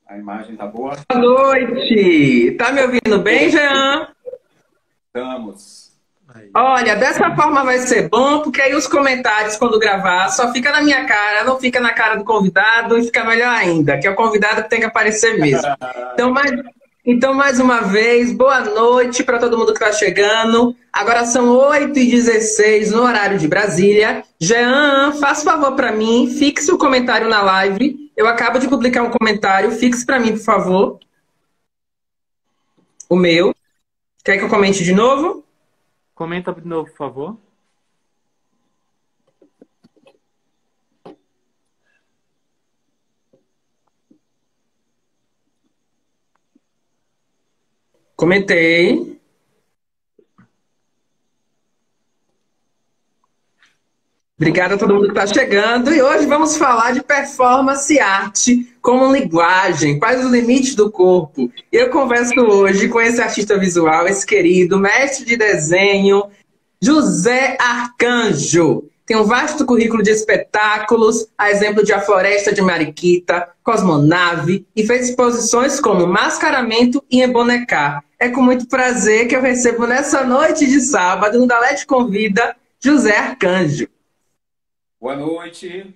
A imagem tá boa? Boa noite! Tá me ouvindo bem, Jean? Estamos. Olha, dessa forma vai ser bom, porque aí os comentários, quando gravar, só fica na minha cara, não fica na cara do convidado, e fica melhor ainda, que é o convidado que tem que aparecer mesmo. Então, mais uma vez, boa noite para todo mundo que está chegando. Agora são 8h16 no horário de Brasília. Jean, faz favor para mim, fixe o comentário na live. Eu acabo de publicar um comentário, fixe para mim, por favor. O meu. Quer que eu comente de novo? Comenta de novo, por favor. Comentei. Obrigada a todo mundo que está chegando. E hoje vamos falar de performance arte como linguagem. Quais os limites do corpo? Eu converso hoje com esse artista visual, esse querido mestre de desenho, José Arcanjo. Tem um vasto currículo de espetáculos, a exemplo de A Floresta de Mariquita, Cosmonave, e fez exposições como Mascaramento e Ebonecar. É com muito prazer que eu recebo nessa noite de sábado, no Dalete Convida, José Arcanjo. Boa noite.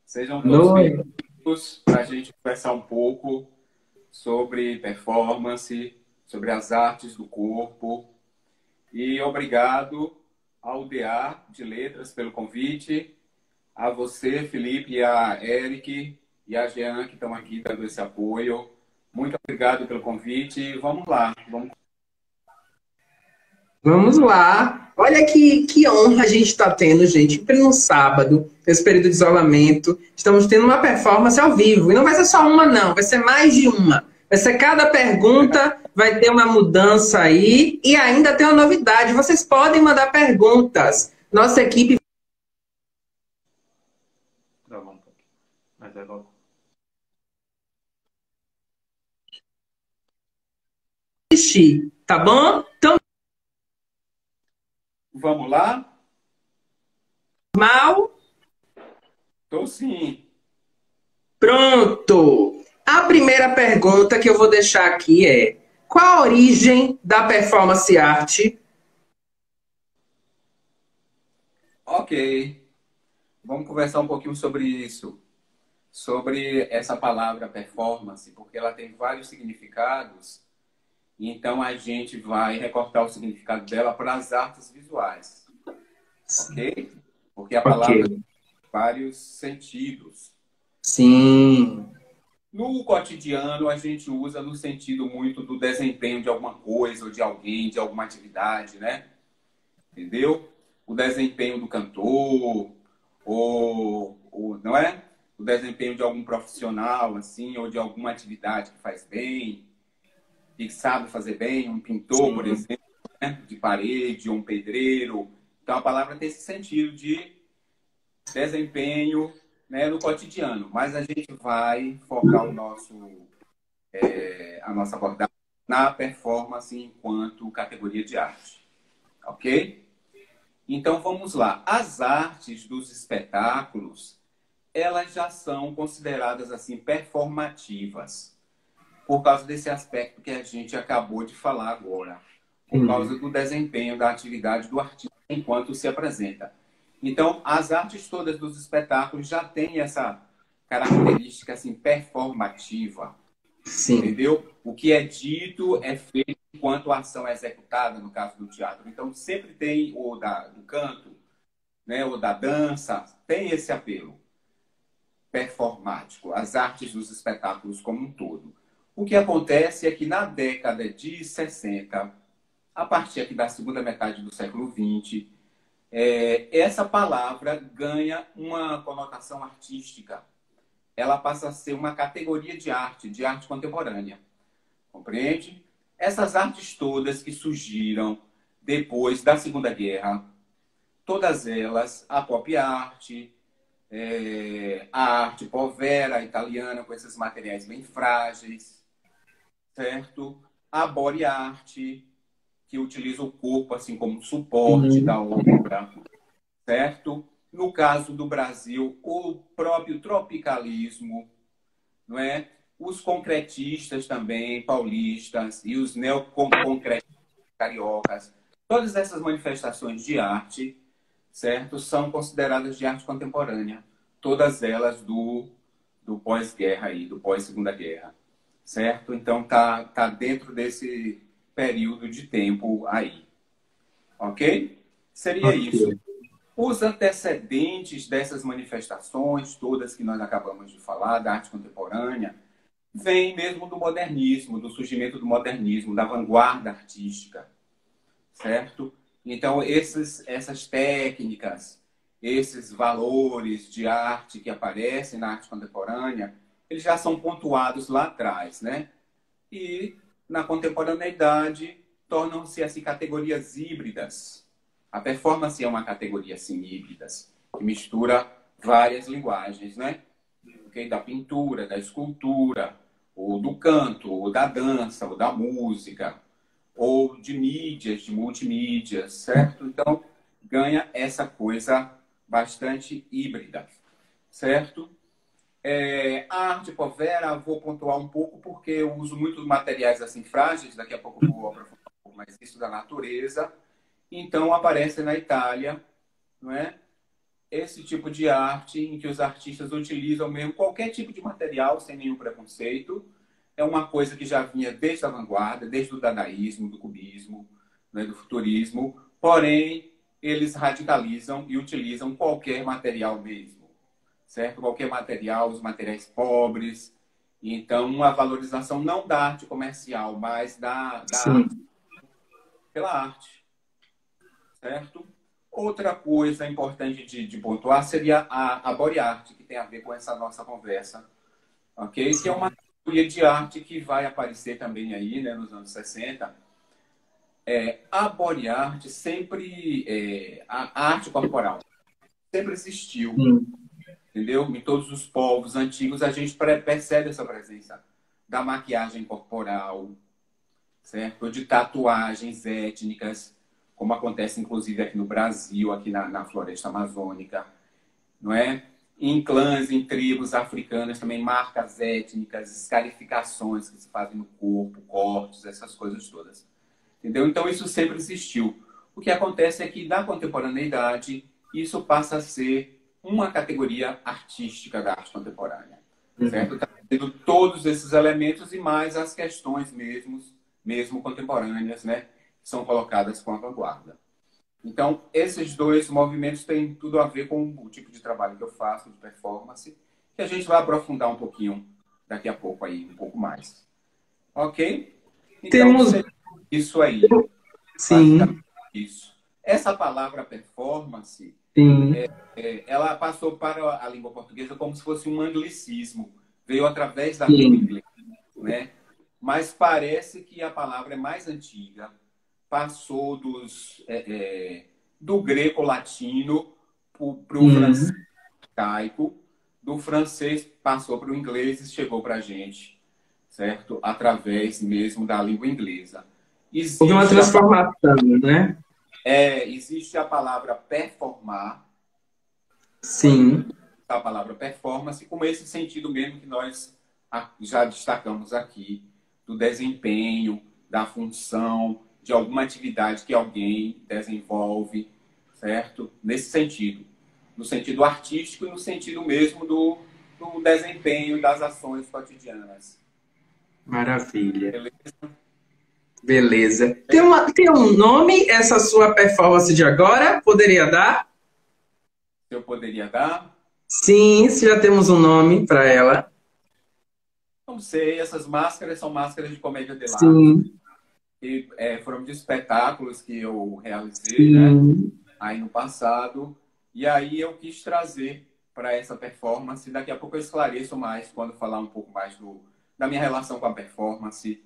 Sejam todos Noite. bem-vindos para a gente conversar um pouco sobre performance, sobre as artes do corpo. E obrigado ao DA de Letras pelo convite, a você, Felipe, e a Eric e a Jean, que estão aqui dando esse apoio. Muito obrigado pelo convite. Vamos lá. Vamos lá. Olha que honra a gente está tendo, gente. Em pleno sábado, nesse período de isolamento, estamos tendo uma performance ao vivo. E não vai ser só uma, não. Vai ser mais de uma. Vai ser cada pergunta, vai ter uma mudança aí. E ainda tem uma novidade. Vocês podem mandar perguntas. Nossa equipe Mas é logo. assistir, tá bom? Então, Vamos lá? mal. Estou sim. Pronto! A primeira pergunta que eu vou deixar aqui é: qual a origem da performance arte? Ok. Vamos conversar um pouquinho sobre isso. Sobre essa palavra performance, porque ela tem vários significados. Então a gente vai recortar o significado dela para as artes visuais. Ok? Porque a palavra tem vários sentidos. Sim. No cotidiano, a gente usa no sentido muito do desempenho de alguma coisa, ou de alguém, de alguma atividade, né? Entendeu? O desempenho do cantor, não é? O desempenho de algum profissional, assim, ou de alguma atividade que faz bem, que sabe fazer bem, um pintor, por exemplo, né? De parede, ou um pedreiro. Então, a palavra tem esse sentido de desempenho, né, no cotidiano. Mas a gente vai focar a nossa abordagem na performance enquanto categoria de arte. Ok? Então, vamos lá. As artes dos espetáculos, elas já são consideradas assim performativas, por causa desse aspecto que a gente acabou de falar agora, por causa do desempenho da atividade do artista enquanto se apresenta. Então, as artes todas dos espetáculos já têm essa característica assim performativa. Sim. Entendeu? O que é dito é feito enquanto a ação é executada, no caso do teatro. Então, sempre tem do canto, né, ou da dança, tem esse apelo performático, as artes dos espetáculos como um todo. O que acontece é que na década de 60, a partir aqui da segunda metade do século XX, essa palavra ganha uma conotação artística. Ela passa a ser uma categoria de arte contemporânea. Compreende? Essas artes todas que surgiram depois da Segunda Guerra, todas elas, a pop art, a arte povera italiana, com esses materiais bem frágeis, certo? A body art, que utiliza o corpo assim como suporte da obra, certo? No caso do Brasil, o próprio tropicalismo, não é? os concretistas também, paulistas, e os neoconcretistas cariocas. Todas essas manifestações de arte, certo, são consideradas de arte contemporânea. Todas elas do pós-guerra aí, do pós-segunda guerra, certo? Então tá dentro desse período de tempo aí, ok? Seria isso. Os antecedentes dessas manifestações, todas que nós acabamos de falar, da arte contemporânea, vêm mesmo do modernismo, do surgimento do modernismo, da vanguarda artística, certo? Então, essas técnicas, esses valores de arte que aparecem na arte contemporânea, eles já são pontuados lá atrás, né? E, na contemporaneidade, tornam-se assim, categorias híbridas. A performance é uma categoria assim, híbrida, que mistura várias linguagens, né? Okay? Da pintura, da escultura, ou do canto, ou da dança, ou da música, ou de mídias, de multimídias, certo? Então, ganha essa coisa bastante híbrida, certo? A arte povera, vou pontuar um pouco, porque eu uso muitos materiais assim frágeis, daqui a pouco eu vou aprofundar um pouco mais isso da natureza. Então, aparece na Itália, não é? Esse tipo de arte em que os artistas utilizam mesmo qualquer tipo de material, sem nenhum preconceito. É uma coisa que já vinha desde a vanguarda, desde o dadaísmo, do cubismo, né, do futurismo. Porém, eles radicalizam e utilizam qualquer material mesmo, certo? Qualquer material, os materiais pobres. Então, uma valorização não da arte comercial, mas da arte pela arte. Certo? Outra coisa importante de pontuar seria a body art, que tem a ver com essa nossa conversa, ok? Que é uma categoria de arte que vai aparecer também aí, né, nos anos 60. A body art sempre, a arte corporal sempre existiu, entendeu? Em todos os povos antigos a gente percebe essa presença da maquiagem corporal, certo? De tatuagens étnicas, como acontece inclusive aqui no Brasil, aqui na floresta amazônica, não é? Em clãs, em tribos africanas também, marcas étnicas, escarificações que se fazem no corpo, cortes, essas coisas todas. Entendeu? Então isso sempre existiu. O que acontece é que na contemporaneidade isso passa a ser uma categoria artística da arte contemporânea, certo? Tá tendo todos esses elementos e mais as questões mesmo contemporâneas, né? São colocadas com a vanguarda. Então, esses dois movimentos têm tudo a ver com o tipo de trabalho que eu faço, de performance, que a gente vai aprofundar um pouquinho daqui a pouco aí, um pouco mais. Ok? Então, Temos isso aí. Sim. Isso. Essa palavra performance, Sim. ela passou para a língua portuguesa como se fosse um anglicismo. Veio através da língua inglesa, né? Mas parece que a palavra é mais antiga. Passou do greco-latino para o francês arcaico, do francês passou para o inglês e chegou para a gente, certo? Através mesmo da língua inglesa. Houve uma transformação, né? Existe a palavra performar. Sim. A palavra performance, com esse sentido mesmo que nós já destacamos aqui, do desempenho, da função, de alguma atividade que alguém desenvolve, certo? Nesse sentido. No sentido artístico e no sentido mesmo do desempenho das ações cotidianas. Maravilha. Beleza. Tem um nome essa sua performance de agora? Poderia dar? Eu poderia dar? Sim, se já temos um nome para ela. Não sei, essas máscaras são máscaras de comédia de arte. Sim. E, foram de espetáculos que eu realizei, né? Aí no passado. E aí eu quis trazer para essa performance. Daqui a pouco eu esclareço mais quando falar um pouco mais da minha relação com a performance.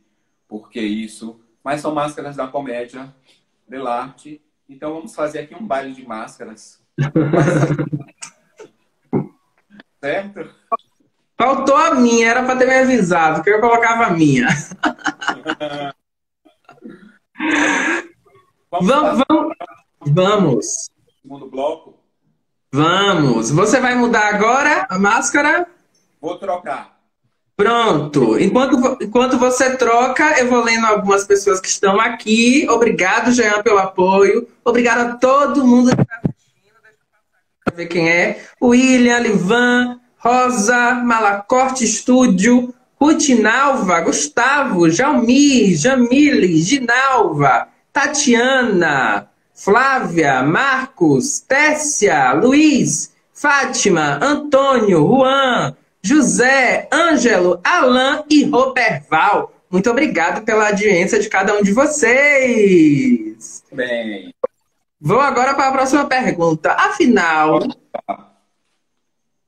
Por que isso? Mas são máscaras da comédia de arte. Então vamos fazer aqui um baile de máscaras. Certo? Faltou a minha, era para ter me avisado, que eu colocava a minha. Vamos. Segundo bloco? Vamos. Você vai mudar agora a máscara? Vou trocar. Pronto. Enquanto você troca, eu vou lendo algumas pessoas que estão aqui. Obrigado, Jean, pelo apoio. Obrigado a todo mundo que está assistindo. Deixa eu ver quem é. William, Livan, Rosa, Malacorte Estúdio, Rutinalva, Gustavo, Jalmir, Jamile, Ginalva, Tatiana, Flávia, Marcos, Tessia, Luiz, Fátima, Antônio, Juan, José, Ângelo, Alain e Roberval. Muito obrigado pela audiência de cada um de vocês. Bem, Vou agora para a próxima pergunta. Afinal,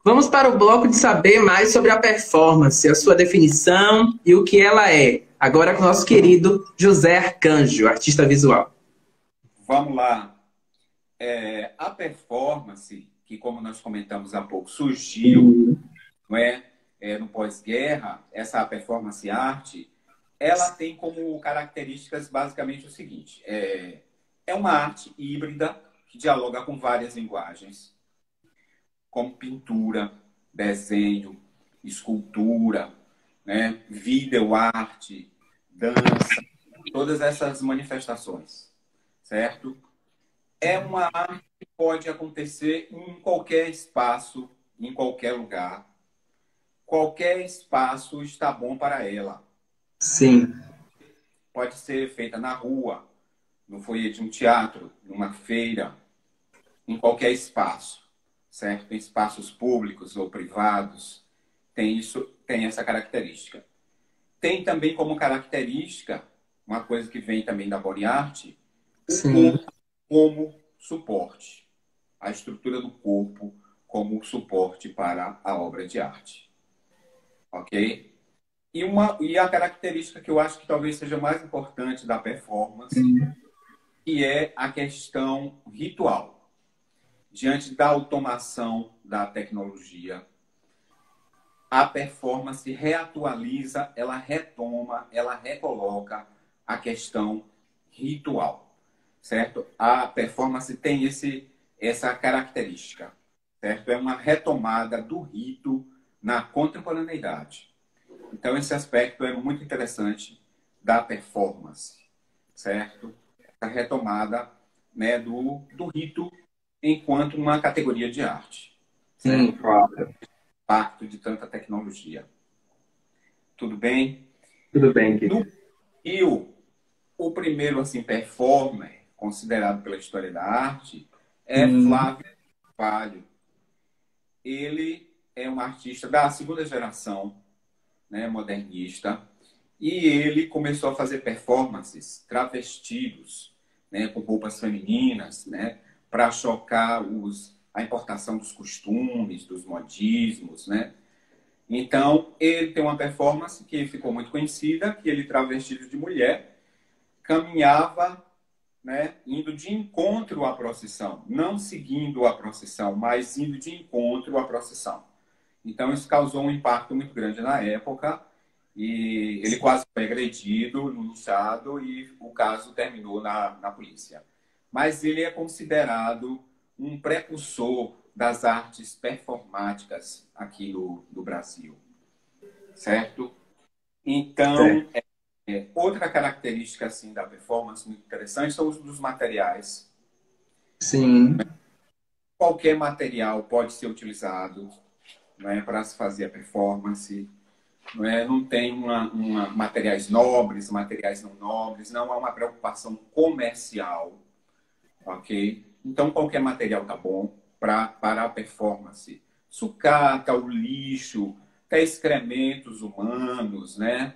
vamos para o bloco de saber mais sobre a performance, a sua definição e o que ela é. Agora com o nosso querido José Arcanjo, artista visual. vamos lá. A performance, que como nós comentamos há pouco, surgiu, não é? No pós-guerra, essa performance arte, ela tem como características basicamente o seguinte: é uma arte híbrida que dialoga com várias linguagens, como pintura, desenho, escultura, né? Videoarte, dança, todas essas manifestações, certo? É uma arte que pode acontecer em qualquer espaço, em qualquer lugar. Qualquer espaço está bom para ela. Sim. Pode ser feita na rua, no foyer de um teatro, numa feira, em qualquer espaço, certo? Em espaços públicos ou privados, tem essa característica. Tem também como característica, uma coisa que vem também da body art, o corpo como suporte. A estrutura do corpo como suporte para a obra de arte. Ok? E a característica que eu acho que talvez seja mais importante da performance, que é a questão ritual. Diante da automação da tecnologia, a performance reatualiza, ela retoma, ela recoloca a questão ritual, certo? A performance tem essa característica, certo? É uma retomada do rito na contemporaneidade. Então, esse aspecto é muito interessante da performance, certo? A retomada, né, do rito enquanto uma categoria de arte. Certo? Claro. Impacto de tanta tecnologia. Tudo bem? Tudo bem, querido. No Rio, o primeiro assim, performer considerado pela história da arte é Flávio Carvalho. Ele é um artista da segunda geração, né, modernista, e ele começou a fazer performances travestidos, né, com roupas femininas, né, para chocar a importação dos costumes, dos modismos, né? Então, ele tem uma performance que ficou muito conhecida, que ele, travestido de mulher, caminhava, né, indo de encontro à procissão, não seguindo a procissão, mas indo de encontro à procissão. Então, isso causou um impacto muito grande na época e ele quase foi agredido, linchado e o caso terminou na polícia. Mas ele é considerado um precursor das artes performáticas aqui no Brasil, certo? Então, outra característica assim, da performance muito interessante são os dos materiais. Sim. Qualquer material pode ser utilizado, né, para se fazer a performance. Não tem materiais nobres, materiais não nobres, não há uma preocupação comercial, ok? Então, qualquer material tá bom para a performance. Sucata, o lixo, até excrementos humanos, né?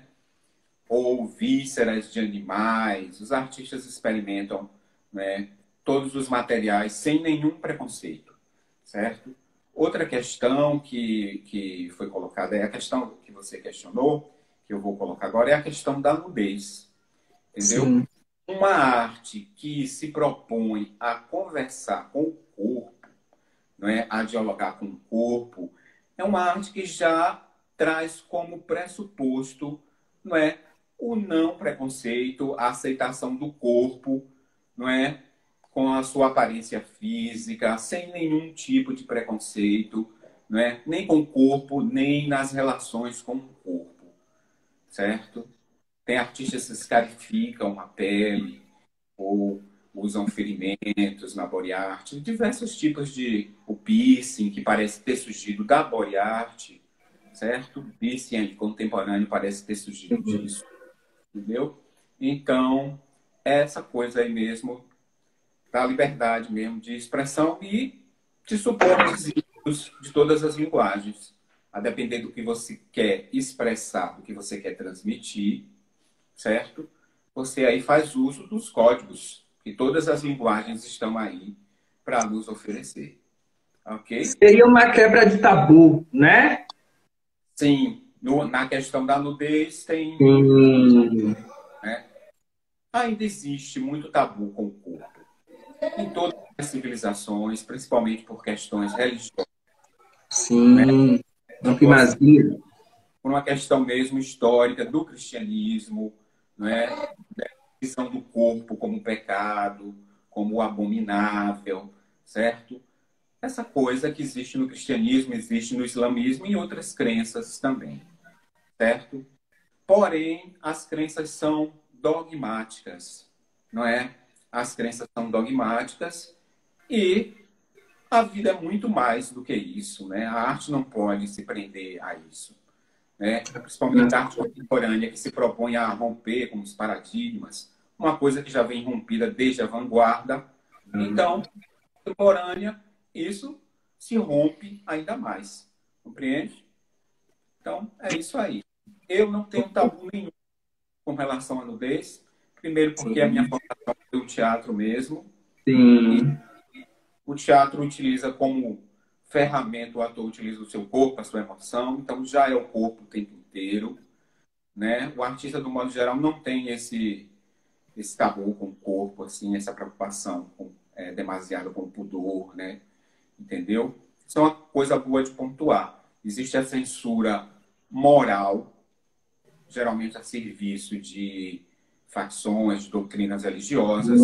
Ou vísceras de animais. Os artistas experimentam, né, todos os materiais sem nenhum preconceito, certo? Outra questão que foi colocada, é a questão que você questionou, que eu vou colocar agora, é a questão da nudez. Entendeu? Sim. Uma arte que se propõe a conversar com o corpo, não é? A dialogar com o corpo, é uma arte que já traz como pressuposto, não é? O não preconceito, a aceitação do corpo, não é? Com a sua aparência física, sem nenhum tipo de preconceito, né? Nem com o corpo, nem nas relações com o corpo, certo? Tem artistas que escarificam a pele ou usam ferimentos na body art, diversos tipos de o piercing, que parece ter surgido da body art, certo? Piercing contemporâneo parece ter surgido disso, entendeu? Então, essa coisa aí mesmo, da liberdade mesmo de expressão e de suportes de todas as linguagens, a depender do que você quer expressar, do que você quer transmitir, certo? Você aí faz uso dos códigos, que todas as linguagens estão aí para nos oferecer. Ok? Seria uma quebra de tabu, né? Sim, na questão da nudez tem, Hum, né? Ainda existe muito tabu com o corpo. Em todas as civilizações, principalmente por questões religiosas, né? sim, uma Tipo assim, primazia. por uma questão mesmo histórica do cristianismo, não é? Visão do corpo como pecado, como abominável, certo? Essa coisa que existe no cristianismo, existe no islamismo e em outras crenças também, certo? Porém, as crenças são dogmáticas, não é? As crenças são dogmáticas e a vida é muito mais do que isso, né? A arte não pode se prender a isso, né? Principalmente a arte contemporânea que se propõe a romper com os paradigmas, uma coisa que já vem rompida desde a vanguarda. Então, contemporânea, isso se rompe ainda mais, compreende? Então, é isso aí. Eu não tenho tabu nenhum com relação à nudez, primeiro porque a minha formação é o teatro mesmo, e Sim, o teatro utiliza como ferramenta, o ator utiliza o seu corpo, a sua emoção, então já é o corpo o tempo inteiro, né? O artista, do modo geral, não tem esse tabu com o corpo, assim, essa preocupação demasiado com o pudor, né? Entendeu? Isso é uma coisa boa de pontuar. Existe a censura moral, geralmente a serviço de facções, de doutrinas religiosas,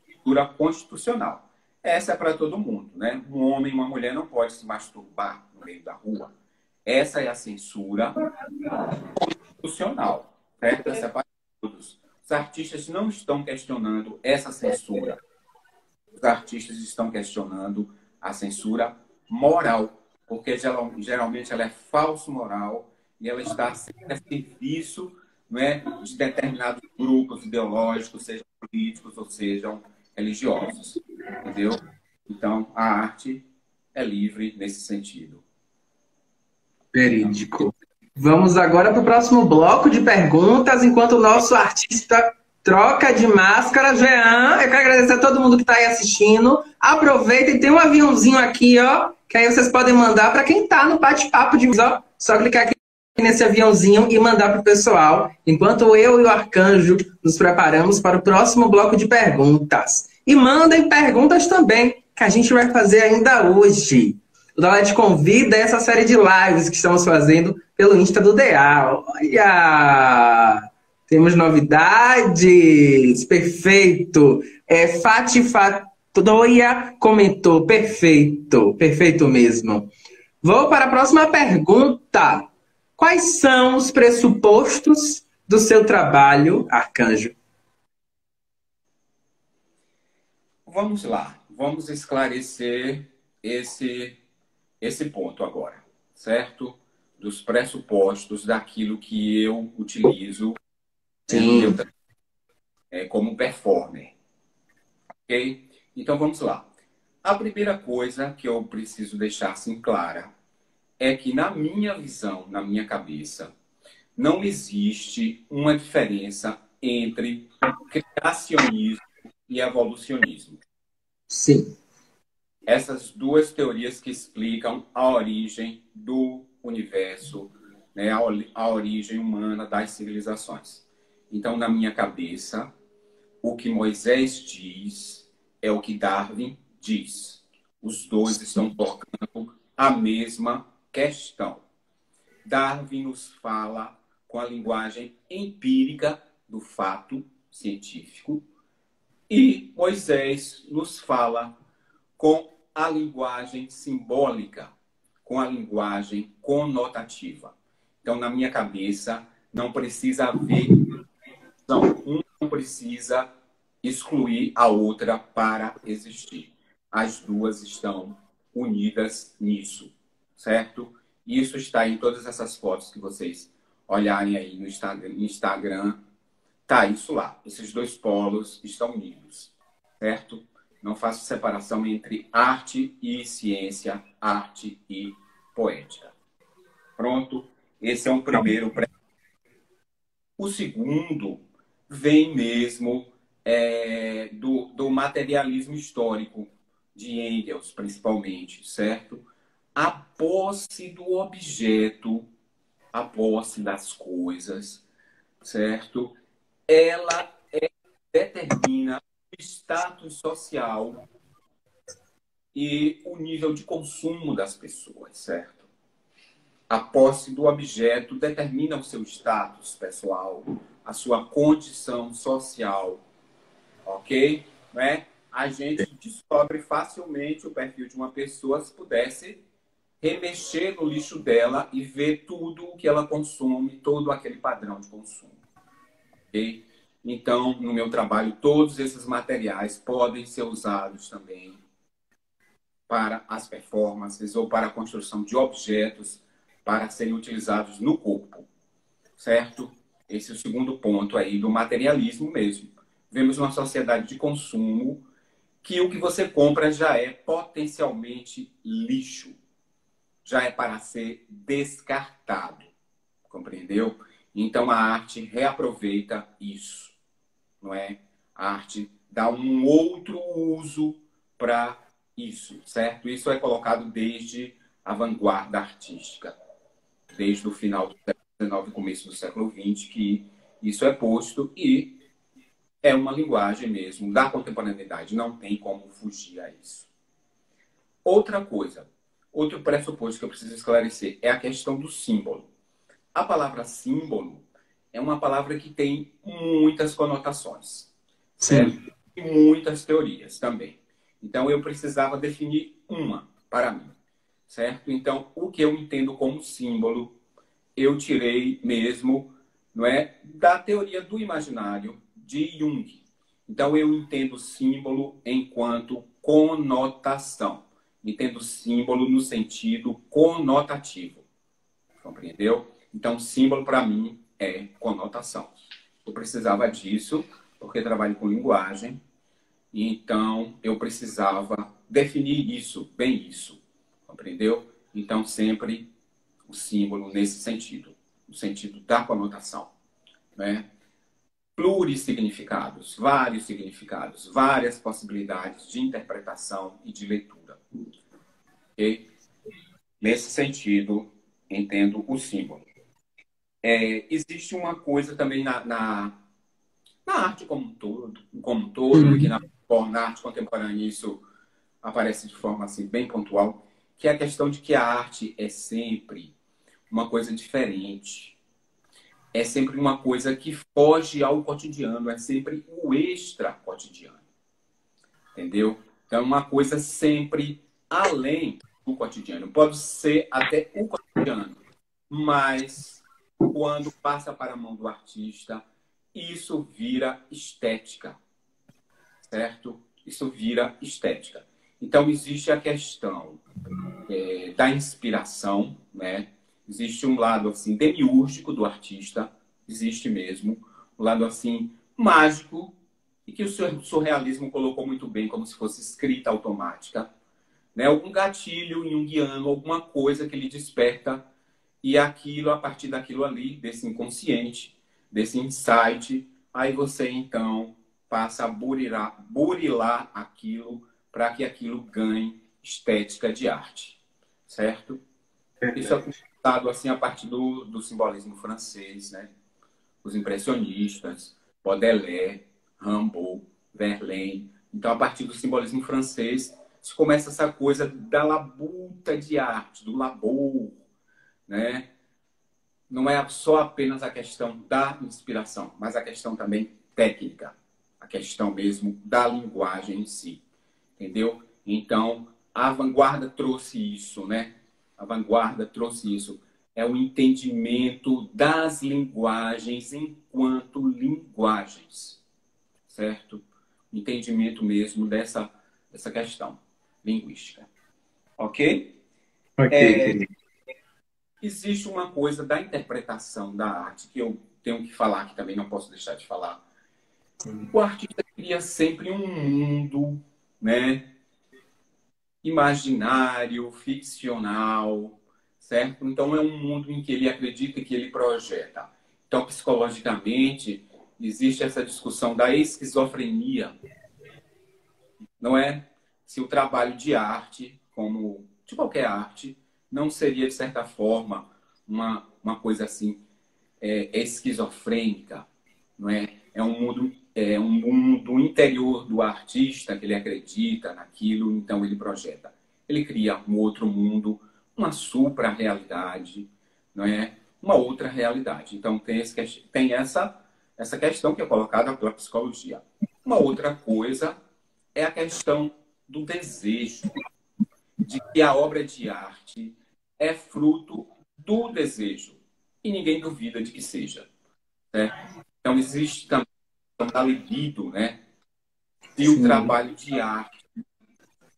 censura constitucional. Essa é para todo mundo, né? Um homem e uma mulher não podem se masturbar no meio da rua. Essa é a censura constitucional, certo? Essa é para todos. Os artistas não estão questionando essa censura. Os artistas estão questionando a censura moral, porque geralmente ela é falso moral e ela está sempre a serviço, não é, de determinados grupos ideológicos, sejam políticos ou sejam religiosos, entendeu? Então, a arte é livre nesse sentido. verídico. Vamos agora para o próximo bloco de perguntas, enquanto o nosso artista troca de máscara. Jean, eu quero agradecer a todo mundo que está aí assistindo. Aproveita e tem um aviãozinho aqui, ó, que aí vocês podem mandar para quem está no bate-papo de ó, só clicar aqui nesse aviãozinho e mandar para o pessoal, enquanto eu e o Arcanjo nos preparamos para o próximo bloco de perguntas. E mandem perguntas também, que a gente vai fazer ainda hoje. O Dalete convida essa série de lives que estamos fazendo pelo Insta do DA. Olha! Temos novidades! Perfeito! Fati Fatoia comentou. Perfeito! Perfeito mesmo. Vou para a próxima pergunta. Quais são os pressupostos do seu trabalho, Arcanjo? Vamos lá, vamos esclarecer esse ponto agora, certo? Dos pressupostos daquilo que eu utilizo, né, no meu como performer, ok? Então vamos lá. A primeira coisa que eu preciso deixar assim clara é que na minha visão, na minha cabeça, não existe uma diferença entre criacionismo e evolucionismo. Sim. Essas duas teorias que explicam a origem do universo, né, a origem humana das civilizações. Então, na minha cabeça, o que Moisés diz é o que Darwin diz. Os dois estão tocando a mesma questão. Darwin nos fala com a linguagem empírica do fato científico e Moisés nos fala com a linguagem simbólica com a linguagem conotativa. Então, na minha cabeça, não precisa haver... não precisa excluir a outra para existir. As duas estão unidas nisso, certo? Isso está em todas essas fotos que vocês olharem aí no Instagram. Tá isso lá. Esses dois polos estão unidos, certo? Não faço separação entre arte e ciência, arte e poética. Pronto? Esse é um primeiro. O segundo vem mesmo do materialismo histórico de Engels, principalmente, certo? A posse do objeto, a posse das coisas, certo? Ela determina o status social e o nível de consumo das pessoas, certo? A posse do objeto determina o seu status pessoal, a sua condição social, ok? Né? A gente descobre facilmente o perfil de uma pessoa se pudesse remexer no lixo dela e ver tudo o que ela consome, todo aquele padrão de consumo. Ok? Então, no meu trabalho, todos esses materiais podem ser usados também para as performances ou para a construção de objetos para serem utilizados no corpo, certo? Esse é o segundo ponto aí do materialismo mesmo. Vemos uma sociedade de consumo que o que você compra já é potencialmente lixo, já é para ser descartado, compreendeu? Então a arte reaproveita isso, não é? A arte dá um outro uso para isso, certo? Isso é colocado desde a vanguarda artística, desde o final do século XIX e começo do século XX, que isso é posto e é uma linguagem mesmo da contemporaneidade, não tem como fugir a isso. Outra coisa, outro pressuposto que eu preciso esclarecer é a questão do símbolo. A palavra símbolo é uma palavra que tem muitas conotações, certo? E muitas teorias também. Então, eu precisava definir uma para mim, certo? Então, o que eu entendo como símbolo, eu tirei mesmo, não é, da teoria do imaginário de Jung. Então, eu entendo símbolo enquanto conotação. Entendo símbolo no sentido conotativo. Compreendeu? Então, símbolo para mim é conotação. Eu precisava disso, porque trabalho com linguagem, e então eu precisava definir isso, bem isso. Compreendeu? Então, sempre o símbolo nesse sentido, no sentido da conotação, né? Plurissignificados, vários significados, várias possibilidades de interpretação e de leitura. Okay? Nesse sentido, entendo o símbolo. Existe uma coisa também na arte como um todo, porque na arte contemporânea isso aparece de forma assim, bem pontual, que é a questão de que a arte é sempre uma coisa diferente. É sempre uma coisa que foge ao cotidiano, é sempre o extra-cotidiano. Entendeu? Então, é uma coisa sempre além do cotidiano. Pode ser até o cotidiano, mas quando passa para a mão do artista, isso vira estética, certo? Isso vira estética. Então, existe a questão da inspiração, né? Existe um lado assim demiúrgico do artista, existe mesmo, um lado assim mágico, e que o surrealismo colocou muito bem, como se fosse escrita automática, né? Algum gatilho junguiano, alguma coisa que ele desperta, e aquilo, a partir daquilo ali, desse inconsciente, desse insight, aí você então passa a burilar aquilo para que aquilo ganhe estética de arte, certo? Isso é contado assim a partir do simbolismo francês, né? Os impressionistas, Baudelaire, Rimbaud, Verlaine. Então, a partir do simbolismo francês, se começa essa coisa da labuta de arte, do labor, né? Não é só apenas a questão da inspiração, mas a questão também técnica, a questão mesmo da linguagem em si, entendeu? Então, a vanguarda trouxe isso, né? a vanguarda trouxe isso, é o entendimento das linguagens enquanto linguagens, certo? Entendimento mesmo dessa questão linguística. Ok? Ok, querido. Existe uma coisa da interpretação da arte que eu tenho que falar, que também não posso deixar de falar. O artista cria sempre um mundo, né, imaginário, ficcional, certo? Então é um mundo em que ele acredita e que ele projeta. Então, psicologicamente, existe essa discussão da esquizofrenia, não é? Se o trabalho de arte, como de qualquer arte, não seria, de certa forma, uma coisa assim, esquizofrênica, não é? É um mundo interior do artista que ele acredita naquilo, então ele projeta. Ele cria um outro mundo, uma supra-realidade, não é? Uma outra realidade. Então tem essa questão que é colocada pela psicologia. Uma outra coisa é a questão do desejo, de que a obra de arte é fruto do desejo. E ninguém duvida de que seja. Né? Então, existe também a questão da libido, né? Se o trabalho de arte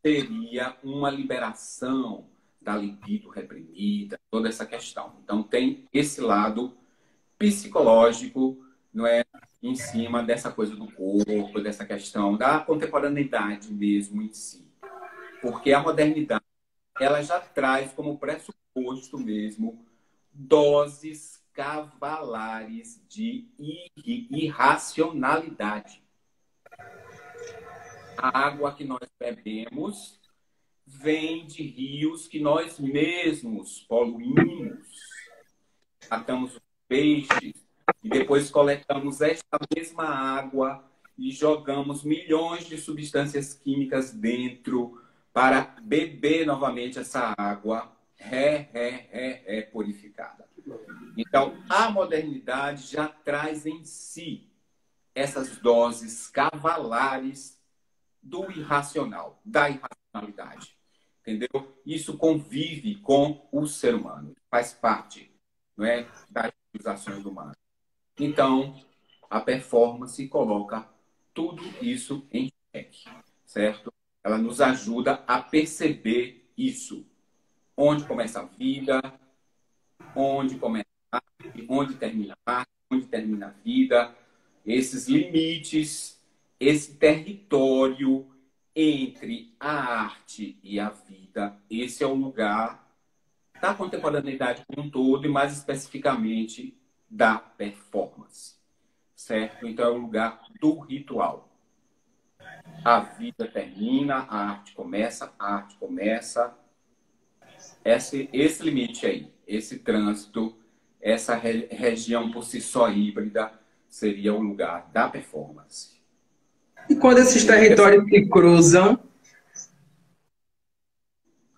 seria uma liberação da libido reprimida, toda essa questão. Então, tem esse lado psicológico, não é? Em cima dessa coisa do corpo, dessa questão da contemporaneidade mesmo em si. Porque a modernidade, ela já traz como pressuposto mesmo doses cavalares de irracionalidade. A água que nós bebemos vem de rios que nós mesmos poluímos. Matamos os peixes e depois coletamos esta mesma água e jogamos milhões de substâncias químicas dentro para beber novamente essa água purificada. Então, a modernidade já traz em si essas doses cavalares do irracional, da irracionalidade. Entendeu? Isso convive com o ser humano, faz parte, não é, das civilizações humanas. Então, a performance coloca tudo isso em xeque, certo? Ela nos ajuda a perceber isso. Onde começa a vida, onde começa a arte, onde termina a arte, onde termina a vida, esses limites, esse território entre a arte e a vida. Esse é o lugar da contemporaneidade como um todo e mais especificamente da performance, certo? Então é o lugar do ritual. A vida termina, a arte começa, esse limite aí, esse trânsito, essa região por si só híbrida seria o lugar da performance. E quando esses territórios se cruzam?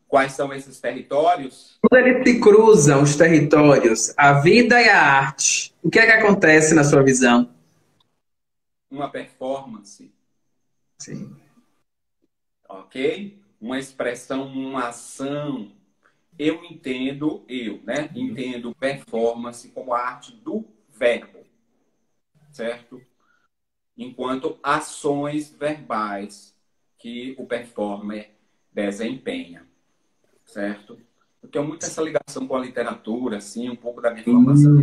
Quais são esses territórios? Quando eles se cruzam, os territórios, a vida e a arte, o que é que acontece na sua visão? Uma performance. Sim. Ok? Uma expressão, uma ação. Entendo performance como a arte do verbo, certo? Enquanto ações verbais que o performer desempenha, certo? Eu tenho muito essa ligação com a literatura, assim, um pouco da minha formação.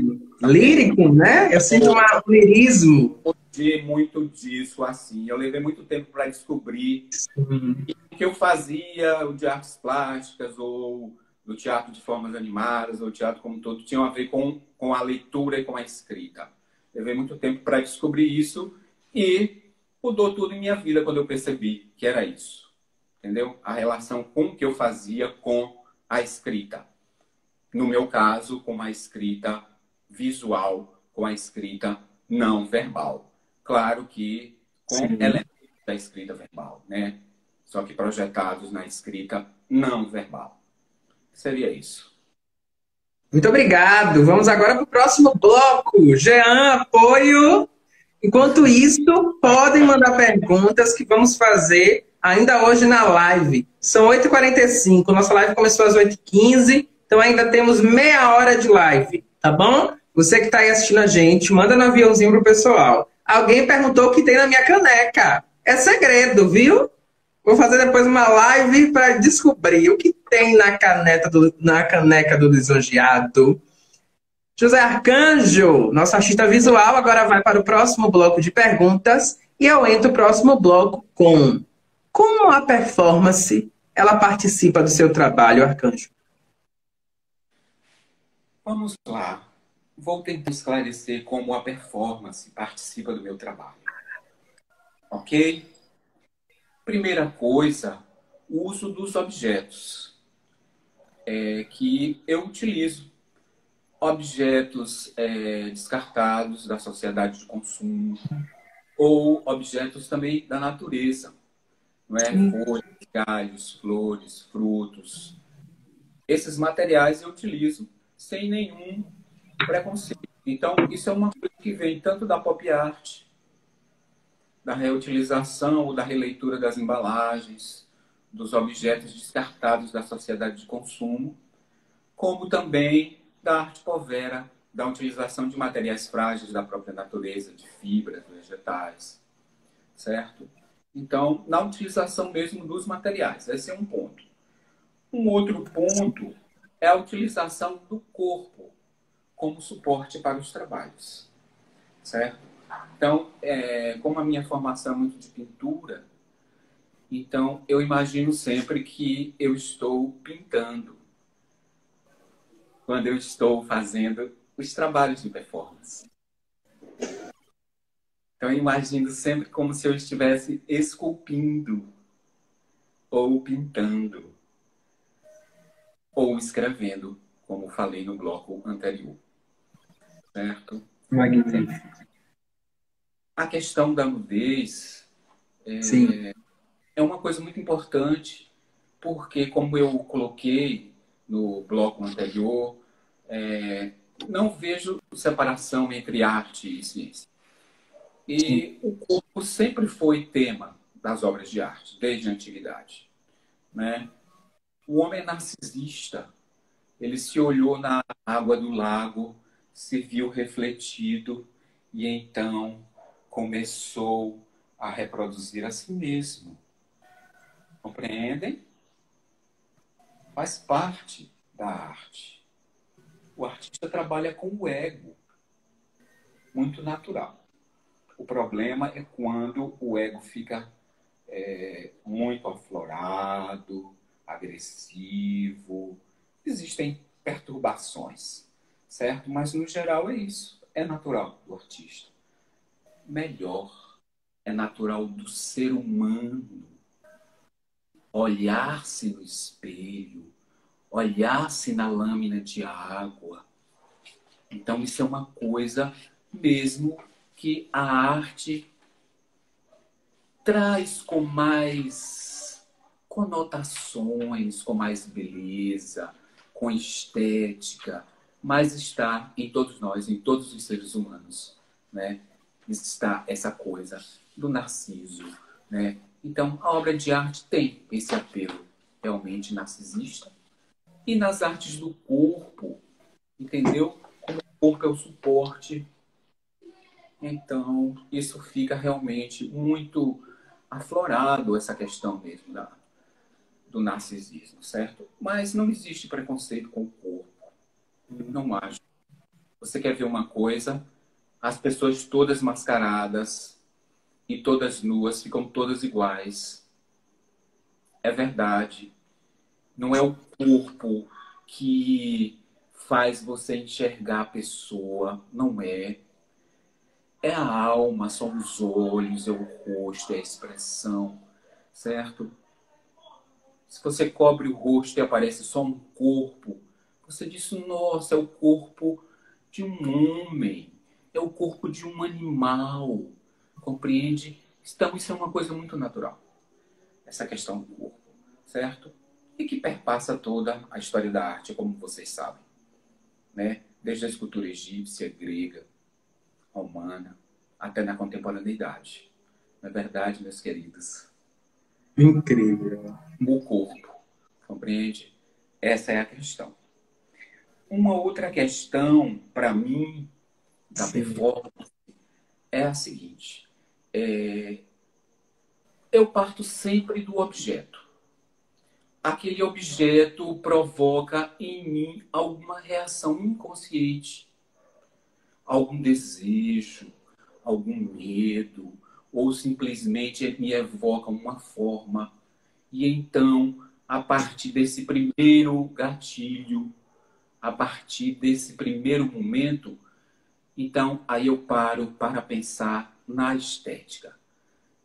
Lírico, né? Eu sinto um lirismo. Eu gostei muito disso, assim. Eu levei muito tempo para descobrir o que eu fazia, o de artes plásticas, ou do teatro de formas animadas, ou o teatro como um todo, tinha a ver com a leitura e com a escrita. Levei muito tempo para descobrir isso e mudou tudo em minha vida quando eu percebi que era isso. Entendeu? A relação com o que eu fazia com a escrita. No meu caso, com a escrita visual, com a escrita não verbal. Claro que com elementos da escrita verbal, né? Só que projetados na escrita não verbal. Seria isso. Muito obrigado. Vamos agora para o próximo bloco. Jean, apoio. Enquanto isso, podem mandar perguntas que vamos fazer ainda hoje na live. São 8h45, nossa live começou às 8h15, então ainda temos meia hora de live, tá bom? Você que está aí assistindo a gente, manda no aviãozinho pro pessoal. Alguém perguntou o que tem na minha caneca. É segredo, viu? Vou fazer depois uma live para descobrir o que tem na caneca do lisonjeado. José Arcanjo, nosso artista visual, agora vai para o próximo bloco de perguntas e eu entro no próximo bloco com como a performance ela participa do seu trabalho, Arcanjo? Vamos lá. Vou tentar esclarecer como a performance participa do meu trabalho. Ok? Primeira coisa, o uso dos objetos que eu utilizo. Objetos descartados da sociedade de consumo ou objetos também da natureza. Não é? Folhas, galhos, flores, frutos. Esses materiais eu utilizo sem nenhum preconceito. Então, isso é uma coisa que vem tanto da pop art, da reutilização ou da releitura das embalagens, dos objetos descartados da sociedade de consumo, como também da arte povera, da utilização de materiais frágeis da própria natureza, de fibras vegetais, certo? Então, na utilização mesmo dos materiais, esse é um ponto. Um outro ponto é a utilização do corpo como suporte para os trabalhos, certo? Então, como a minha formação é muito de pintura, então eu imagino sempre que eu estou pintando quando eu estou fazendo os trabalhos de performance. Então, eu imagino sempre como se eu estivesse esculpindo, ou pintando, ou escrevendo, como falei no bloco anterior. Certo? Magnífico. A questão da nudez Sim. é uma coisa muito importante, porque, como eu coloquei no bloco anterior, não vejo separação entre arte e ciência. E o corpo sempre foi tema das obras de arte, desde a antiguidade. Né? O homem narcisista, ele se olhou na água do lago, se viu refletido e então começou a reproduzir a si mesmo. Compreendem? Faz parte da arte. O artista trabalha com o ego, muito natural. O problema é quando o ego fica muito aflorado, agressivo. Existem perturbações, certo? Mas, no geral, é isso. É natural do artista. Melhor, é natural do ser humano olhar-se no espelho, olhar-se na lâmina de água. Então, isso é uma coisa mesmo que a arte traz com mais conotações, com mais beleza, com estética, mas está em todos nós, em todos os seres humanos, né? Está essa coisa do narciso, né? Então, a obra de arte tem esse apelo realmente narcisista. E nas artes do corpo, entendeu? Como o corpo é o suporte, então isso fica realmente muito aflorado, essa questão mesmo do narcisismo, certo? Mas não existe preconceito com o corpo. Não acho. Você quer ver uma coisa? As pessoas todas mascaradas e todas nuas ficam todas iguais. É verdade. Não é o corpo que faz você enxergar a pessoa. Não é. É a alma, são os olhos, é o rosto, é a expressão, certo? Se você cobre o rosto e aparece só um corpo, você diz, nossa, é o corpo de um homem, é o corpo de um animal, compreende? Então, isso é uma coisa muito natural, essa questão do corpo, certo? E que perpassa toda a história da arte, como vocês sabem, né? Desde a escultura egípcia, grega, romana, até na contemporaneidade. Não é verdade, meus queridos? Incrível. o corpo. Compreende? Essa é a questão. Uma outra questão, para mim, da Sim. performance é a seguinte. Eu parto sempre do objeto. Aquele objeto provoca em mim alguma reação inconsciente, algum desejo, algum medo, ou simplesmente ele me evoca uma forma. E então, a partir desse primeiro gatilho, a partir desse primeiro momento, então aí eu paro para pensar na estética,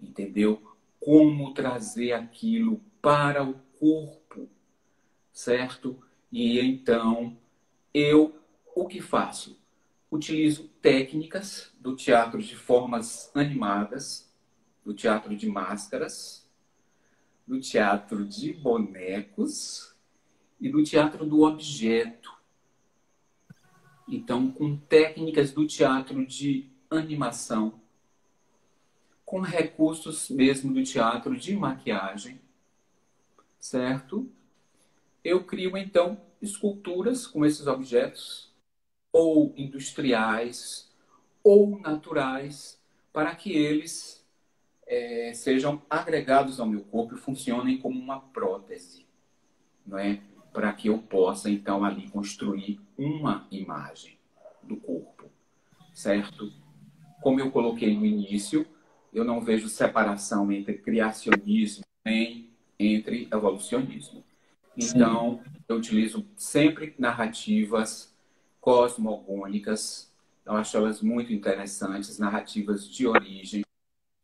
entendeu? Como trazer aquilo para o corpo, certo? E então, o que faço? Utilizo técnicas do teatro de formas animadas, do teatro de máscaras, do teatro de bonecos e do teatro do objeto. Então, com técnicas do teatro de animação, com recursos mesmo do teatro de maquiagem, certo? Eu crio, então, esculturas com esses objetos, ou industriais, ou naturais, para que eles sejam agregados ao meu corpo e funcionem como uma prótese, não é? Para que eu possa, então, ali construir uma imagem do corpo, certo? Como eu coloquei no início, eu não vejo separação entre criacionismo nem entre evolucionismo. Sim. Então, eu utilizo sempre narrativas cosmogônicas, eu acho elas muito interessantes, narrativas de origem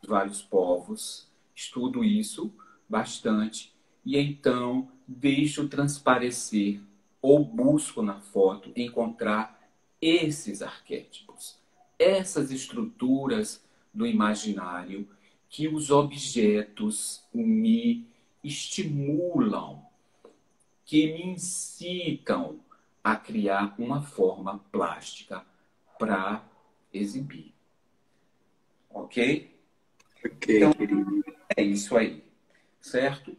de vários povos, estudo isso bastante e então deixo transparecer ou busco na foto encontrar esses arquétipos, essas estruturas do imaginário que os objetos me estimulam, que me incitam a criar uma forma plástica para exibir. Ok? Ok, Então, querido. é isso aí, certo?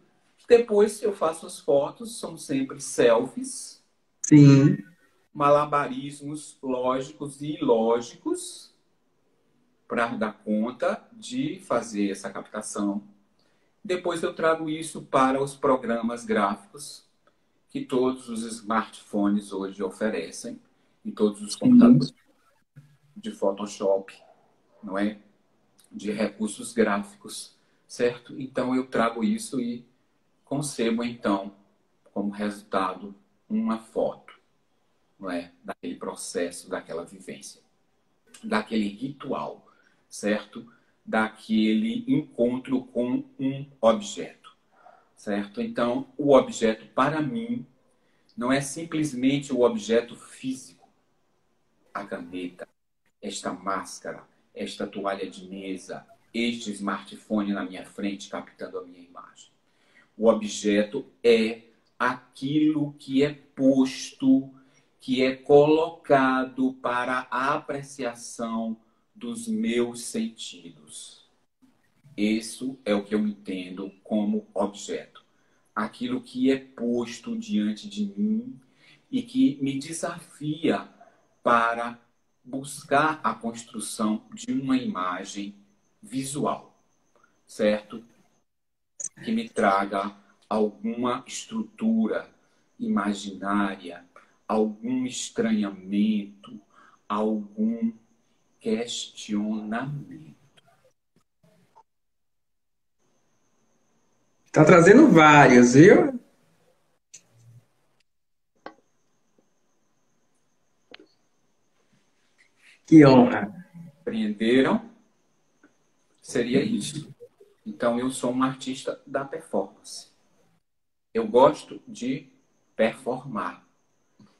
Depois eu faço as fotos, são sempre selfies, Sim. malabarismos lógicos e ilógicos para dar conta de fazer essa captação. Depois eu trago isso para os programas gráficos que todos os smartphones hoje oferecem e todos os Sim. computadores de Photoshop, não é? De recursos gráficos, certo? Então eu trago isso e concebo então como resultado uma foto, não é? Daquele processo, daquela vivência, daquele ritual, certo? Daquele encontro com um objeto, certo? Então, o objeto para mim não é simplesmente o objeto físico, a caneta, esta máscara, esta toalha de mesa, este smartphone na minha frente captando a minha imagem. O objeto é aquilo que é posto, que é colocado para a apreciação dos meus sentidos. Isso é o que eu entendo como objeto. Aquilo que é posto diante de mim e que me desafia para buscar a construção de uma imagem visual, certo? Que me traga alguma estrutura imaginária, algum estranhamento, algum questionamento. Tá trazendo vários, viu? Que honra. Compreenderam? Seria isso. Então, eu sou um artista da performance. Eu gosto de performar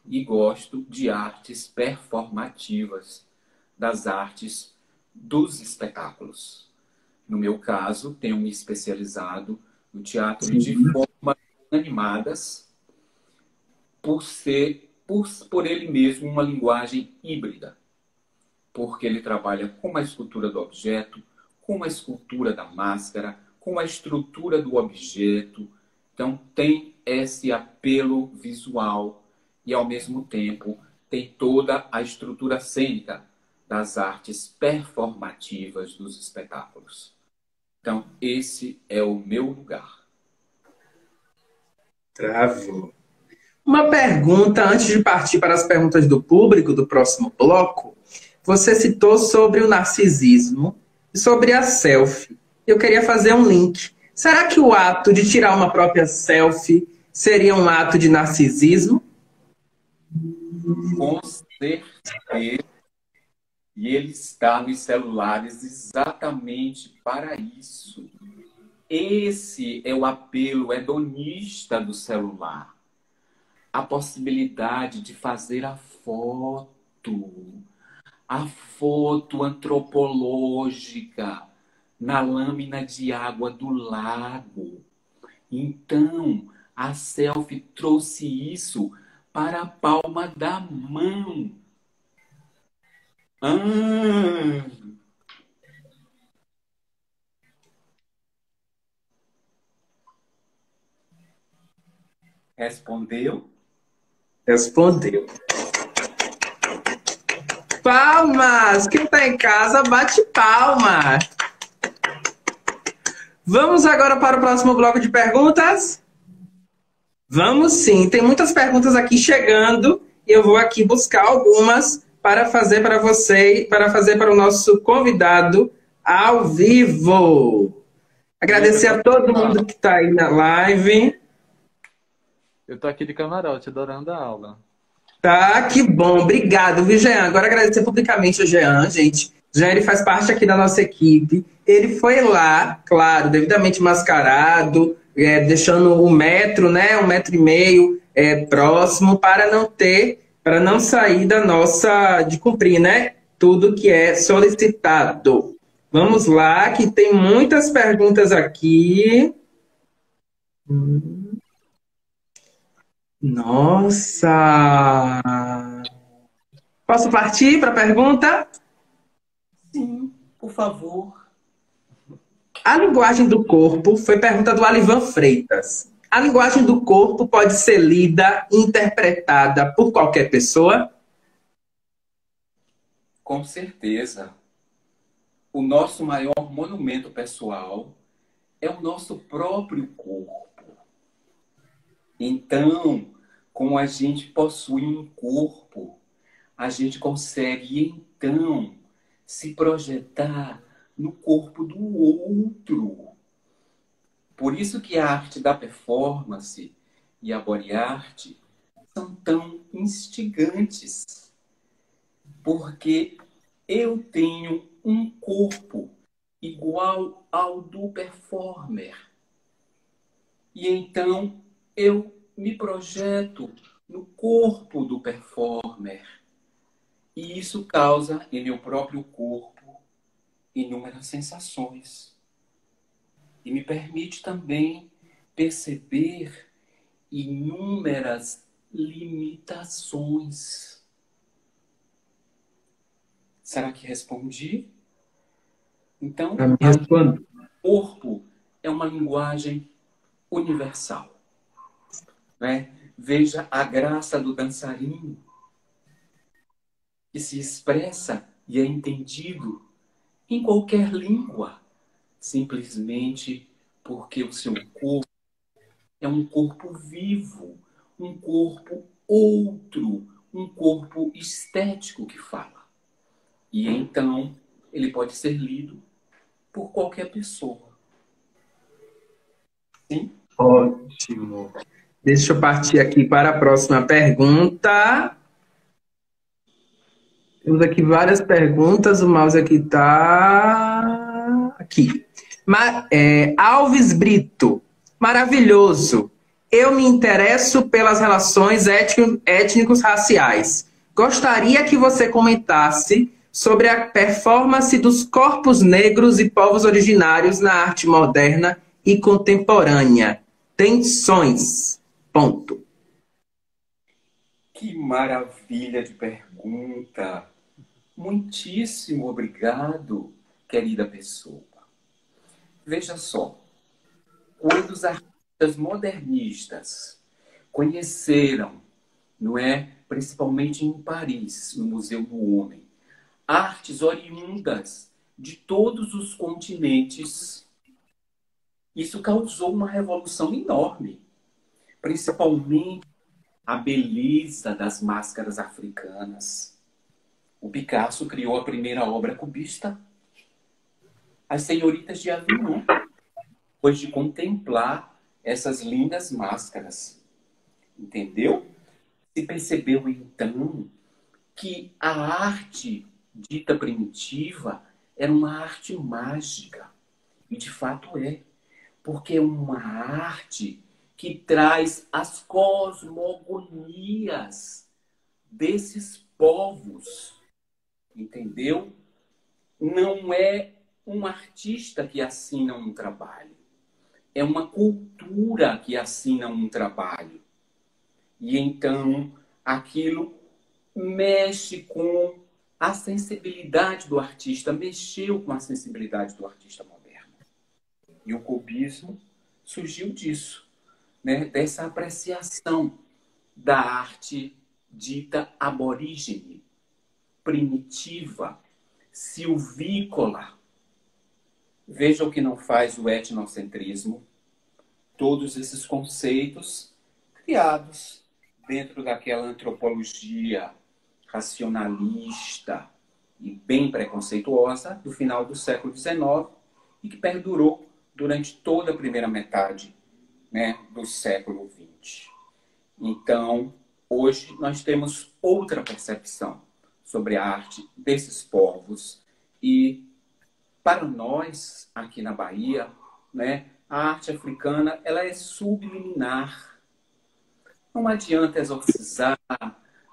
e gosto de artes performativas, das artes dos espetáculos. No meu caso, tenho me especializado no teatro de Sim. formas animadas, por ele mesmo uma linguagem híbrida, porque ele trabalha com a escultura do objeto, com a escultura da máscara, com com a estrutura do objeto. Então, tem esse apelo visual e, ao mesmo tempo, tem toda a estrutura cênica das artes performativas dos espetáculos. Então, esse é o meu lugar. Travou. Uma pergunta, antes de partir para as perguntas do público do próximo bloco. Você citou sobre o narcisismo e sobre a selfie. Eu queria fazer um link. Será que o ato de tirar uma própria selfie seria um ato de narcisismo? Com certeza. E ele está nos celulares exatamente para isso. Esse é o apelo hedonista do celular. A possibilidade de fazer a foto antropológica na lâmina de água do lago. Então, a selfie trouxe isso para a palma da mão. Respondeu? Respondeu. Palmas! Quem está em casa, bate palmas! Vamos agora para o próximo bloco de perguntas? Vamos sim, tem muitas perguntas aqui chegando e eu vou aqui buscar algumas para fazer para você, para fazer para o nosso convidado ao vivo. Agradecer a todo mundo que está aí na live. Eu tô aqui de camarote, adorando a aula. Tá, que bom. Obrigado, viu, Jean? Agora agradecer publicamente o Jean, gente. Jean, ele faz parte aqui da nossa equipe. Ele foi lá, claro, devidamente mascarado, deixando o metro, né, 1,5 metro próximo, para não sair da nossa, de cumprir, né, tudo que é solicitado. Vamos lá, que tem muitas perguntas aqui. Nossa! Posso partir para a pergunta? Sim, por favor. A linguagem do corpo foi pergunta do Alivan Freitas. A linguagem do corpo pode ser lida e interpretada por qualquer pessoa? Com certeza. O nosso maior monumento pessoal é o nosso próprio corpo. Então, como a gente possui um corpo, a gente consegue, então, se projetar no corpo do outro. Por isso que a arte da performance e a body art são tão instigantes. Porque eu tenho um corpo igual ao do performer. E então eu me projeto no corpo do performer. E isso causa em meu próprio corpo inúmeras sensações. E me permite também perceber inúmeras limitações. Será que respondi? Então, o corpo é uma linguagem universal. Né? Veja a graça do dançarino, que se expressa e é entendido em qualquer língua, simplesmente porque o seu corpo é um corpo vivo, um corpo outro, um corpo estético que fala. E então ele pode ser lido por qualquer pessoa. Sim? Ótimo. Deixa eu partir aqui para a próxima pergunta. Temos aqui várias perguntas. O mouse aqui está aqui. Alves Brito. Maravilhoso. Eu me interesso pelas relações étnico-raciais. Gostaria que você comentasse sobre a performance dos corpos negros e povos originários na arte moderna e contemporânea. Tensões. Ponto. Que maravilha de pergunta. Muitíssimo obrigado, querida pessoa. Veja só, Quando os artistas modernistas conheceram, não é, principalmente em Paris, no Museu do Homem, artes oriundas de todos os continentes, isso causou uma revolução enorme, principalmente a beleza das máscaras africanas. O Picasso criou a primeira obra cubista, As Senhoritas de Avignon, depois de contemplar essas lindas máscaras. Entendeu? Se percebeu, então, que a arte dita primitiva era uma arte mágica. E, de fato, é. Porque é uma arte que traz as cosmogonias desses povos. Entendeu? Não é um artista que assina um trabalho. É uma cultura que assina um trabalho. E então aquilo mexe com a sensibilidade do artista, mexeu com a sensibilidade do artista moderno. E o cubismo surgiu disso, né? Dessa apreciação da arte dita aborígene, primitiva, silvícola. Veja o que não faz o etnocentrismo. Todos esses conceitos criados dentro daquela antropologia racionalista e bem preconceituosa do final do século XIX e que perdurou durante toda a primeira metade, né, do século XX. Então, hoje nós temos outra percepção sobre a arte desses povos e, para nós, aqui na Bahia, né, a arte africana ela é subliminar. Não adianta exorcizar,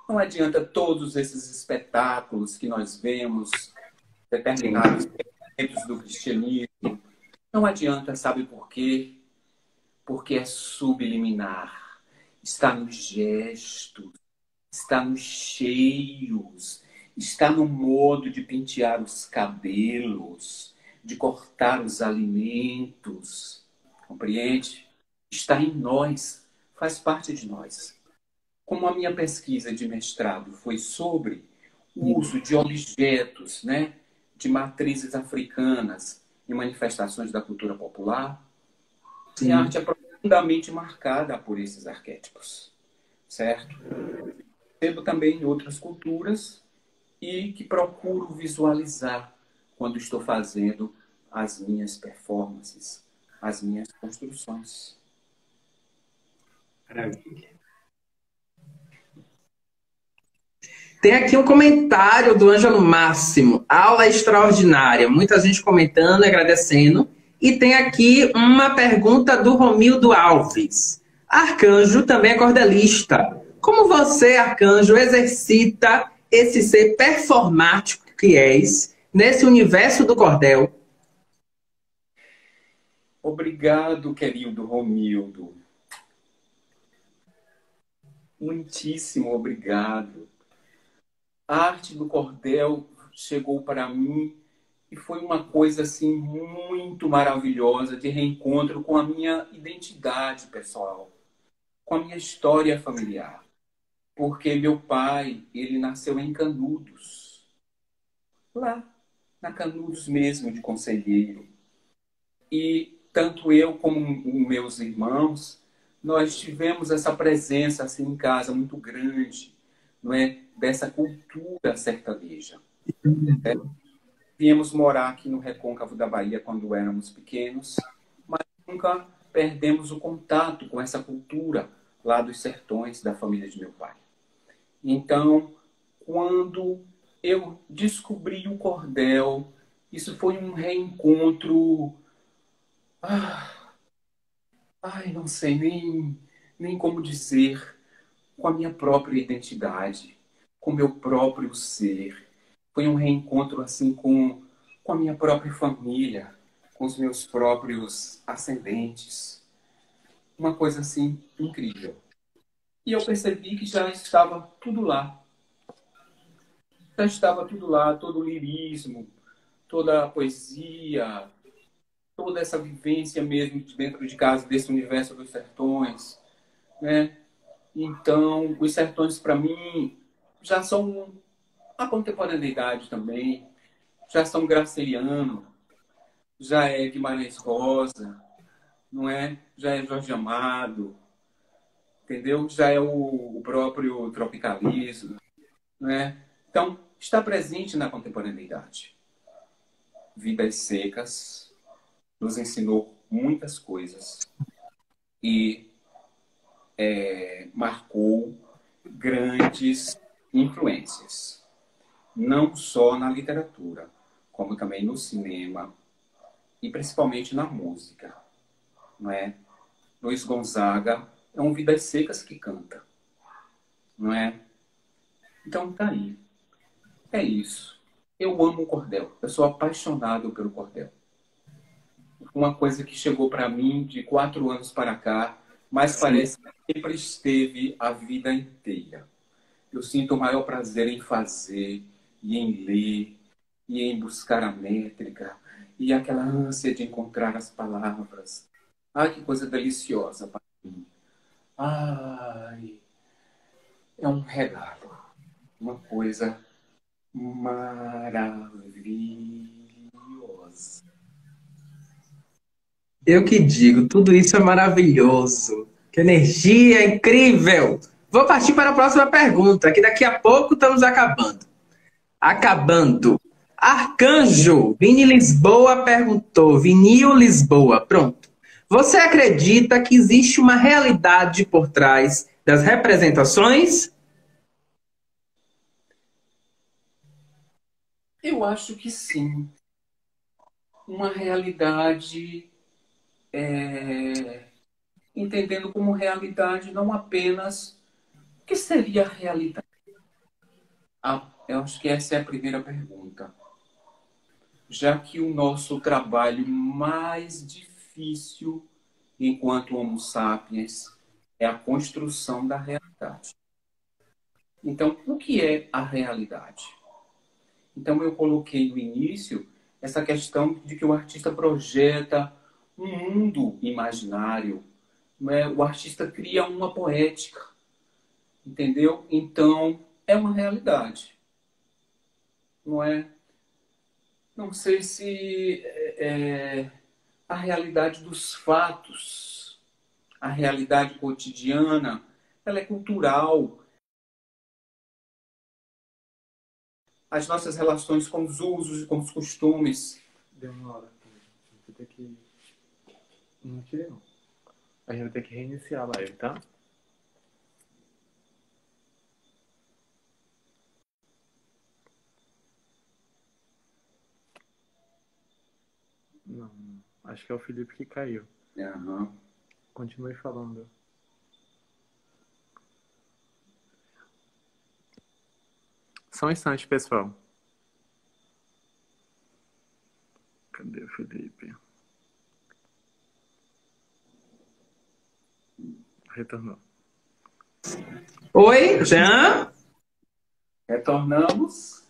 não adianta todos esses espetáculos que nós vemos, determinados elementos do cristianismo. Não adianta, sabe por quê? Porque é subliminar. Está nos gestos, está nos cheiros, está no modo de pentear os cabelos, de cortar os alimentos. Compreende? Está em nós, faz parte de nós. Como a minha pesquisa de mestrado foi sobre o uso de objetos, né, de matrizes africanas em manifestações da cultura popular, a arte é profundamente marcada por esses arquétipos, certo? Percebo também em outras culturas e que procuro visualizar quando estou fazendo as minhas performances, as minhas construções. Maravilha. Tem aqui um comentário do Ângelo Máximo. Aula extraordinária. Muita gente comentando, agradecendo. E tem aqui uma pergunta do Romildo Alves. Arcanjo também é cordelista. Como você, Arcanjo, exercita esse ser performático que és nesse universo do cordel? Obrigado, querido Romildo. Muitíssimo obrigado. A arte do cordel chegou para mim e foi uma coisa assim muito maravilhosa de reencontro com a minha identidade pessoal, com a minha história familiar. Porque meu pai, ele nasceu em Canudos, lá na Canudos mesmo, de Conselheiro. E tanto eu como meus irmãos, nós tivemos essa presença assim em casa muito grande, não é, dessa cultura sertaneja. Viemos morar aqui no Recôncavo da Bahia quando éramos pequenos, mas nunca perdemos o contato com essa cultura lá dos sertões da família de meu pai. Então, quando eu descobri o cordel, isso foi um reencontro. Não sei nem como dizer, com a minha própria identidade, com o meu próprio ser. Foi um reencontro assim com a minha própria família, com os meus próprios ascendentes. Uma coisa assim incrível. E eu percebi que já estava tudo lá. Já estava tudo lá, todo o lirismo, toda a poesia, toda essa vivência mesmo de dentro de casa, desse universo dos sertões, né? Então, os sertões, para mim, já são a contemporaneidade também, já são Graciliano, já é Guimarães Rosa, não é? Já é Jorge Amado, entendeu? Já é o próprio tropicalismo, não é? Então, está presente na contemporaneidade. Vidas Secas nos ensinou muitas coisas e marcou grandes influências, não só na literatura, como também no cinema e principalmente na música, não é? Luiz Gonzaga é um Vidas Secas que canta, não é? Então tá aí. É isso. Eu amo o cordel. Eu sou apaixonado pelo cordel. Uma coisa que chegou para mim de 4 anos para cá, mas parece que sempre esteve a vida inteira. Eu sinto o maior prazer em fazer, e em ler, e em buscar a métrica, e aquela ânsia de encontrar as palavras. Ai, que coisa deliciosa para mim. Ai, é um regalo. Uma coisa maravilhosa. Eu que digo, tudo isso é maravilhoso. Que energia incrível! Vou partir para a próxima pergunta, que daqui a pouco estamos acabando. Acabando. Arcanjo, Vini Lisboa perguntou. Vinil Lisboa, pronto. Você acredita que existe uma realidade por trás das representações? Eu acho que sim. Uma realidade, entendendo como realidade não apenas o que seria a realidade. Eu acho que essa é a primeira pergunta. Já que o nosso trabalho mais difícil enquanto Homo sapiens é a construção da realidade. Então, o que é a realidade? Então, eu coloquei no início essa questão de que o artista projeta um mundo imaginário, não é? O artista cria uma poética, entendeu? Então, é uma realidade, não é? Não sei se a realidade dos fatos, a realidade cotidiana, ela é cultural. As nossas relações com os usos e com os costumes. Deu uma hora. Vou ter que. Não tirei, não. A gente vai ter que reiniciar a live, tá? Não. Acho que é o Felipe que caiu. Uhum. Continue falando. Só um instante, pessoal. Cadê o Felipe? Retornou. Oi, Jean? Retornamos.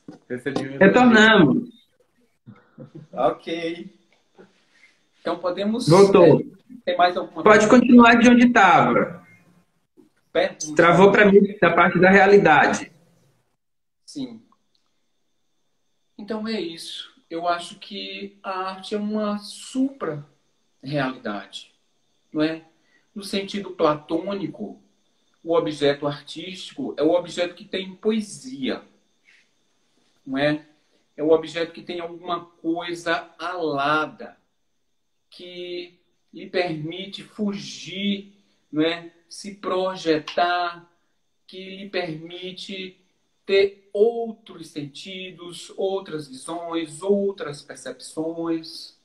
Retornamos. Ok. Então podemos. Voltou. Tem mais alguma Pode continuar de onde estava. pergunta? Travou para mim da parte da realidade. Sim. Então é isso. Eu acho que a arte é uma supra-realidade, não é? No sentido platônico, o objeto artístico é o objeto que tem poesia, não é? É o objeto que tem alguma coisa alada, que lhe permite fugir, não é? Se projetar, que lhe permite ter outros sentidos, outras visões, outras percepções.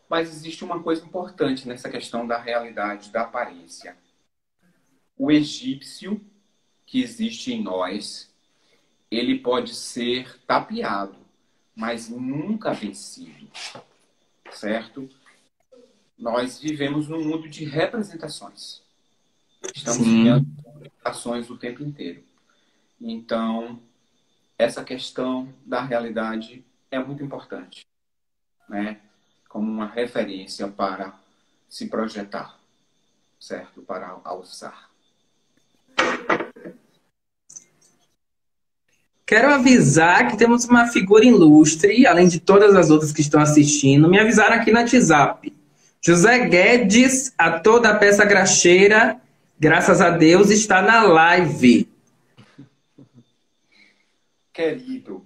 Mas existe uma coisa importante nessa questão da realidade, da aparência. O egípcio que existe em nós, ele pode ser tapeado, mas nunca vencido, certo? Nós vivemos num mundo de representações. Estamos criando ações o tempo inteiro. Então, essa questão da realidade é muito importante, né? como uma referência para se projetar, certo? Para alçar. Quero avisar que temos uma figura ilustre, além de todas as outras que estão assistindo. Me avisaram aqui no WhatsApp. José Guedes, ator da peça Graxeira, graças a Deus, está na live. Querido,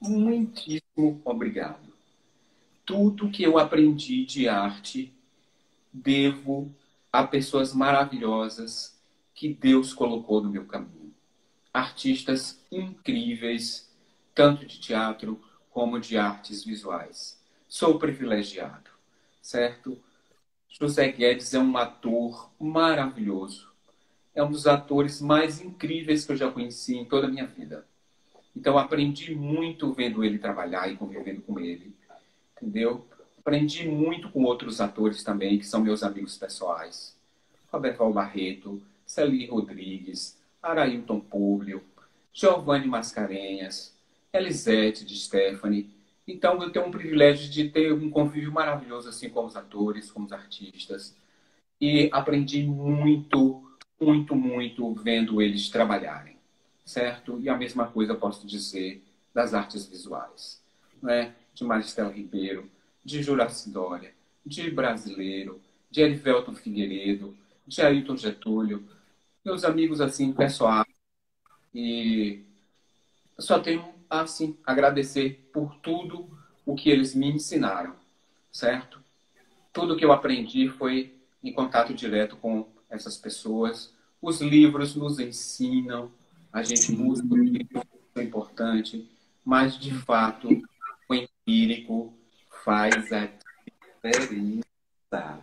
muitíssimo obrigado. Tudo que eu aprendi de arte, devo a pessoas maravilhosas que Deus colocou no meu caminho. Artistas incríveis, tanto de teatro como de artes visuais. Sou privilegiado, certo? José Guedes é um ator maravilhoso. É um dos atores mais incríveis que eu já conheci em toda a minha vida. Então, aprendi muito vendo ele trabalhar e convivendo com ele. Entendeu? Aprendi muito com outros atores também, que são meus amigos pessoais. Roberto Barreto, Celi Rodrigues, Arailton Públio, Giovanni Mascarenhas, Elisete de Stephanie. Então, eu tenho um privilégio de ter um convívio maravilhoso assim com os atores, com os artistas. E aprendi muito, muito, muito vendo eles trabalharem, certo? E a mesma coisa eu posso dizer das artes visuais, né? De Maristela Ribeiro, de Juraci Dória, de Brasileiro, de Erivelton Figueiredo, de Ailton Getúlio, meus amigos assim, pessoais. E eu só tenho, assim, agradecer por tudo o que eles me ensinaram, certo? Tudo que eu aprendi foi em contato direto com essas pessoas. Os livros nos ensinam, a gente busca o livro, é importante, mas, de fato, o empírico faz a diferença.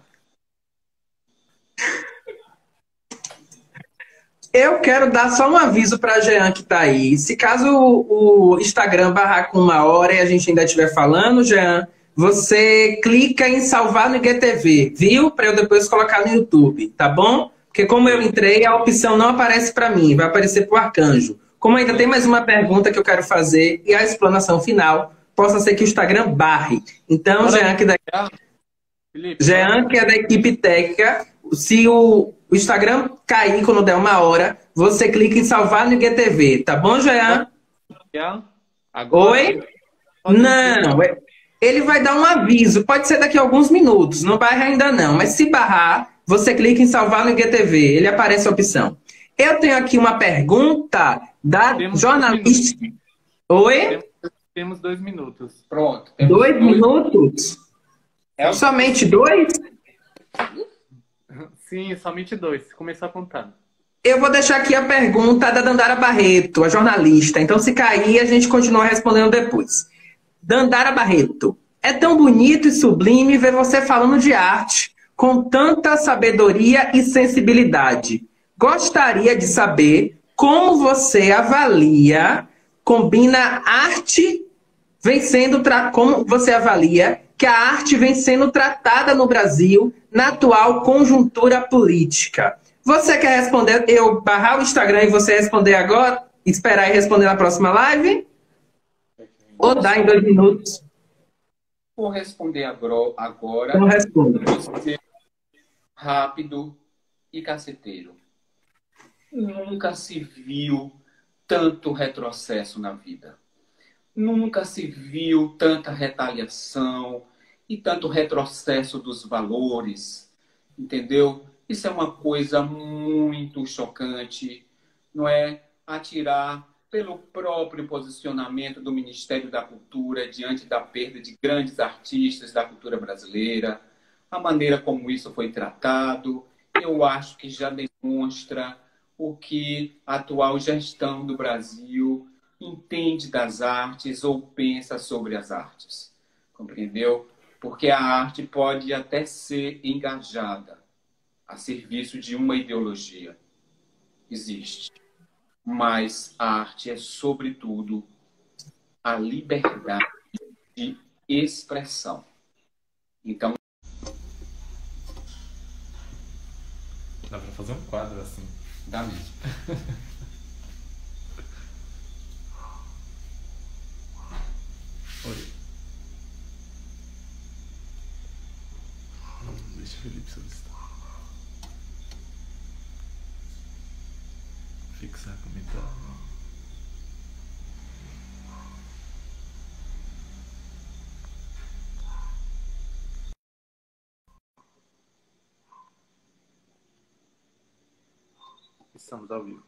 Eu quero dar só um aviso para a Jean que está aí. Se caso o Instagram barrar com 1 hora e a gente ainda estiver falando, Jean, você clica em salvar no IGTV, viu? Para eu depois colocar no YouTube, tá bom? Porque como eu entrei, a opção não aparece para mim, vai aparecer para o Arcanjo. Como ainda tem mais uma pergunta que eu quero fazer e a explanação final, possa ser que o Instagram barre. Então, Jean, que é da equipe técnica, se o Instagram cair quando der 1 hora, você clica em salvar no IGTV, tá bom, Jean? Agora, Oi? Não, ele vai dar um aviso, pode ser daqui a alguns minutos, não barra ainda não, mas se barrar, você clica em salvar no IGTV, ele aparece a opção. Eu tenho aqui uma pergunta da jornalista. Oi? Temos 2 minutos. Pronto. 2 minutos? Somente 2? Sim, somente 2. Começou a contar. Eu vou deixar aqui a pergunta da Dandara Barreto, a jornalista. Então, se cair, a gente continua respondendo depois. Dandara Barreto, é tão bonito e sublime ver você falando de arte com tanta sabedoria e sensibilidade. Gostaria de saber como você avalia, combina arte, como você avalia que a arte vem sendo tratada no Brasil na atual conjuntura política. Você quer responder, eu barrar o Instagram e você responder agora? Esperar e responder na próxima live? Ou dá em 2 minutos? Vou responder agora. Então responda. Rápido e caceteiro. Nunca se viu tanto retrocesso na vida. Nunca se viu tanta retaliação e tanto retrocesso dos valores, entendeu? Isso é uma coisa muito chocante, não é? Atirar pelo próprio posicionamento do Ministério da Cultura diante da perda de grandes artistas da cultura brasileira, a maneira como isso foi tratado, eu acho que já demonstra o que a atual gestão do Brasil entende das artes ou pensa sobre as artes. Compreendeu? Porque a arte pode até ser engajada a serviço de uma ideologia. Existe. Mas a arte é, sobretudo, a liberdade de expressão. Então, dá pra fazer um quadro assim. dá mesmo. Oi. Felipe solicitar. Fixar comentário. Estamos ao vivo.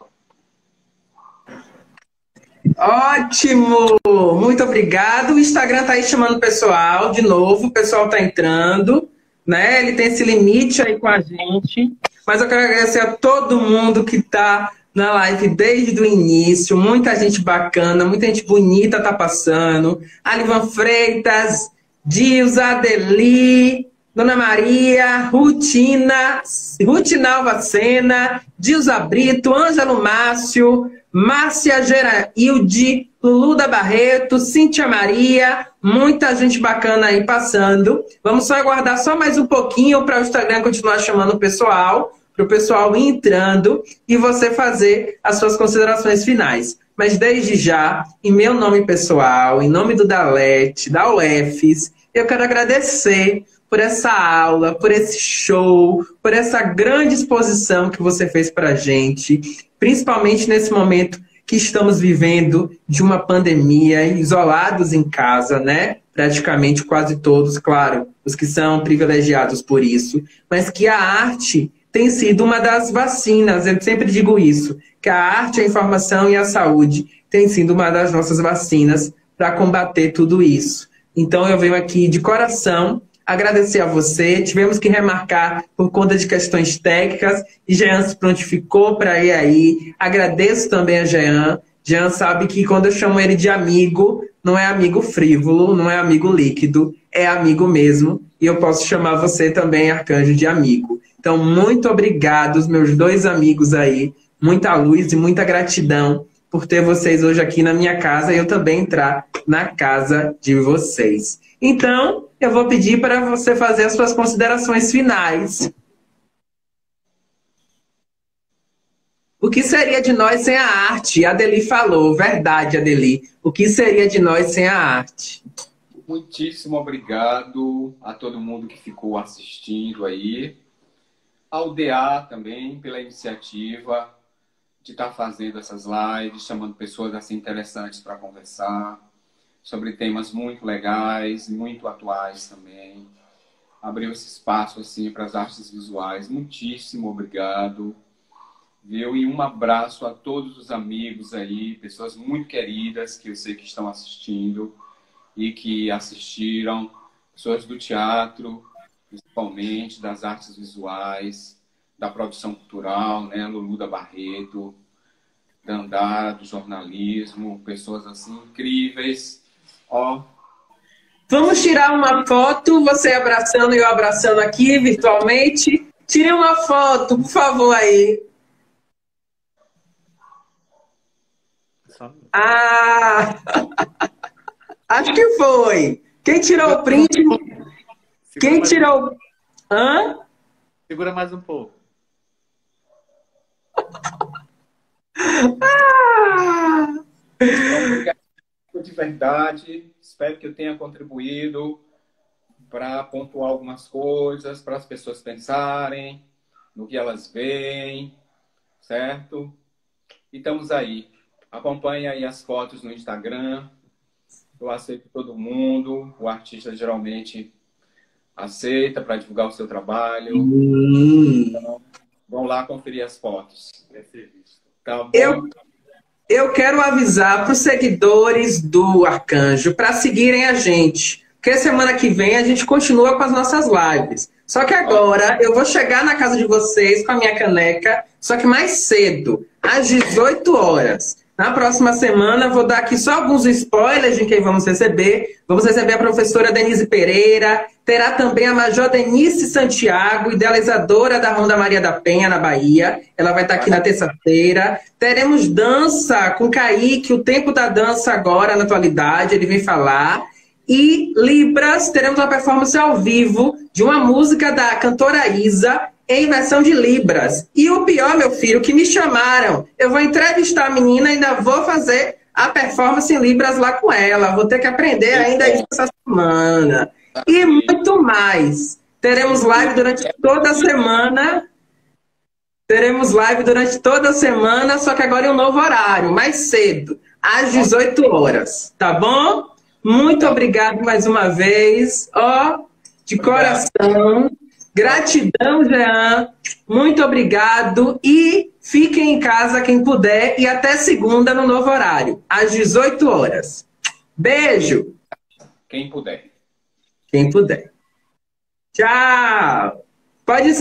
Ótimo! Muito obrigado. O Instagram tá aí chamando o pessoal de novo. O pessoal tá entrando, né? Ele tem esse limite aí com a gente. Mas eu quero agradecer a todo mundo que tá na live desde o início. Muita gente bacana, muita gente bonita tá passando. Alivan Freitas, Dilza, Adeli, Dona Maria, Rutinalva Sena, Dilza Brito, Ângelo Márcio, Márcia Gerailde, Lulu da Barreto, Cíntia Maria, muita gente bacana aí passando. Vamos só aguardar só mais um pouquinho para o Instagram continuar chamando o pessoal, para o pessoal ir entrando e você fazer as suas considerações finais. Mas desde já, em meu nome pessoal, em nome do Dalete, da UFES, eu quero agradecer por essa aula, por esse show, por essa grande exposição que você fez para a gente, principalmente nesse momento que estamos vivendo de uma pandemia, isolados em casa, né? Praticamente quase todos, claro, os que são privilegiados por isso, mas que a arte tem sido uma das vacinas, eu sempre digo isso, que a arte, a informação e a saúde tem sido uma das nossas vacinas para combater tudo isso. Então eu venho aqui de coração agradecer a você. Tivemos que remarcar por conta de questões técnicas e Jean se prontificou para ir aí. Agradeço também a Jean. Jean sabe que quando eu chamo ele de amigo, não é amigo frívolo, não é amigo líquido, é amigo mesmo. E eu posso chamar você também, Arcanjo, de amigo. Então, muito obrigado, meus dois amigos aí. Muita luz e muita gratidão por ter vocês hoje aqui na minha casa e eu também entrar na casa de vocês. Então, eu vou pedir para você fazer as suas considerações finais. O que seria de nós sem a arte? A Adeli falou, verdade, Adeli. O que seria de nós sem a arte? Muitíssimo obrigado a todo mundo que ficou assistindo aí. Ao DA também, pela iniciativa de estar fazendo essas lives, chamando pessoas assim interessantes para conversar sobre temas muito legais, muito atuais também. Abriu esse espaço assim para as artes visuais. Muitíssimo obrigado. Viu? E um abraço a todos os amigos aí, pessoas muito queridas que eu sei que estão assistindo e que assistiram, pessoas do teatro, principalmente das artes visuais, da produção cultural, né? Lulu da Barreto, Dandá, do jornalismo, pessoas assim incríveis. Ó. Vamos tirar uma foto, você abraçando e eu abraçando aqui virtualmente. Tire uma foto, por favor, aí. Ah! Acho que foi. Quem tirou o print? Quem tirou... Hã? Segura mais um pouco. Ah! Obrigado de verdade. Espero que eu tenha contribuído para pontuar algumas coisas, para as pessoas pensarem no que elas veem, certo? E estamos aí. Acompanhe aí as fotos no Instagram. Eu aceito todo mundo. O artista geralmente aceita para divulgar o seu trabalho. Então, vão lá conferir as fotos. Tá bom? Eu quero avisar para os seguidores do Arcanjo para seguirem a gente. Porque semana que vem a gente continua com as nossas lives. Só que agora eu vou chegar na casa de vocês com a minha caneca, só que mais cedo, às 18 horas. Na próxima semana, vou dar aqui só alguns spoilers de quem vamos receber. Vamos receber a professora Denise Pereira, terá também a Major Denise Santiago, idealizadora da Ronda Maria da Penha, na Bahia. Ela vai estar aqui na terça-feira. Teremos dança com Kaique, o tempo da dança agora, na atualidade, ele vem falar. E Libras, teremos uma performance ao vivo de uma música da cantora Isa, em versão de Libras. E o pior, meu filho, que me chamaram. Eu vou entrevistar a menina e ainda vou fazer a performance em Libras lá com ela. Vou ter que aprender ainda isso essa semana. E muito mais. Teremos live durante toda a semana. Teremos live durante toda a semana, só que agora em um novo horário, mais cedo, às 18 horas, tá bom? Muito obrigado mais uma vez, ó, de coração. Gratidão, Jean. Muito obrigado e fiquem em casa quem puder e até segunda no novo horário, às 18 horas. Beijo. Quem puder. Quem puder. Tchau. Pode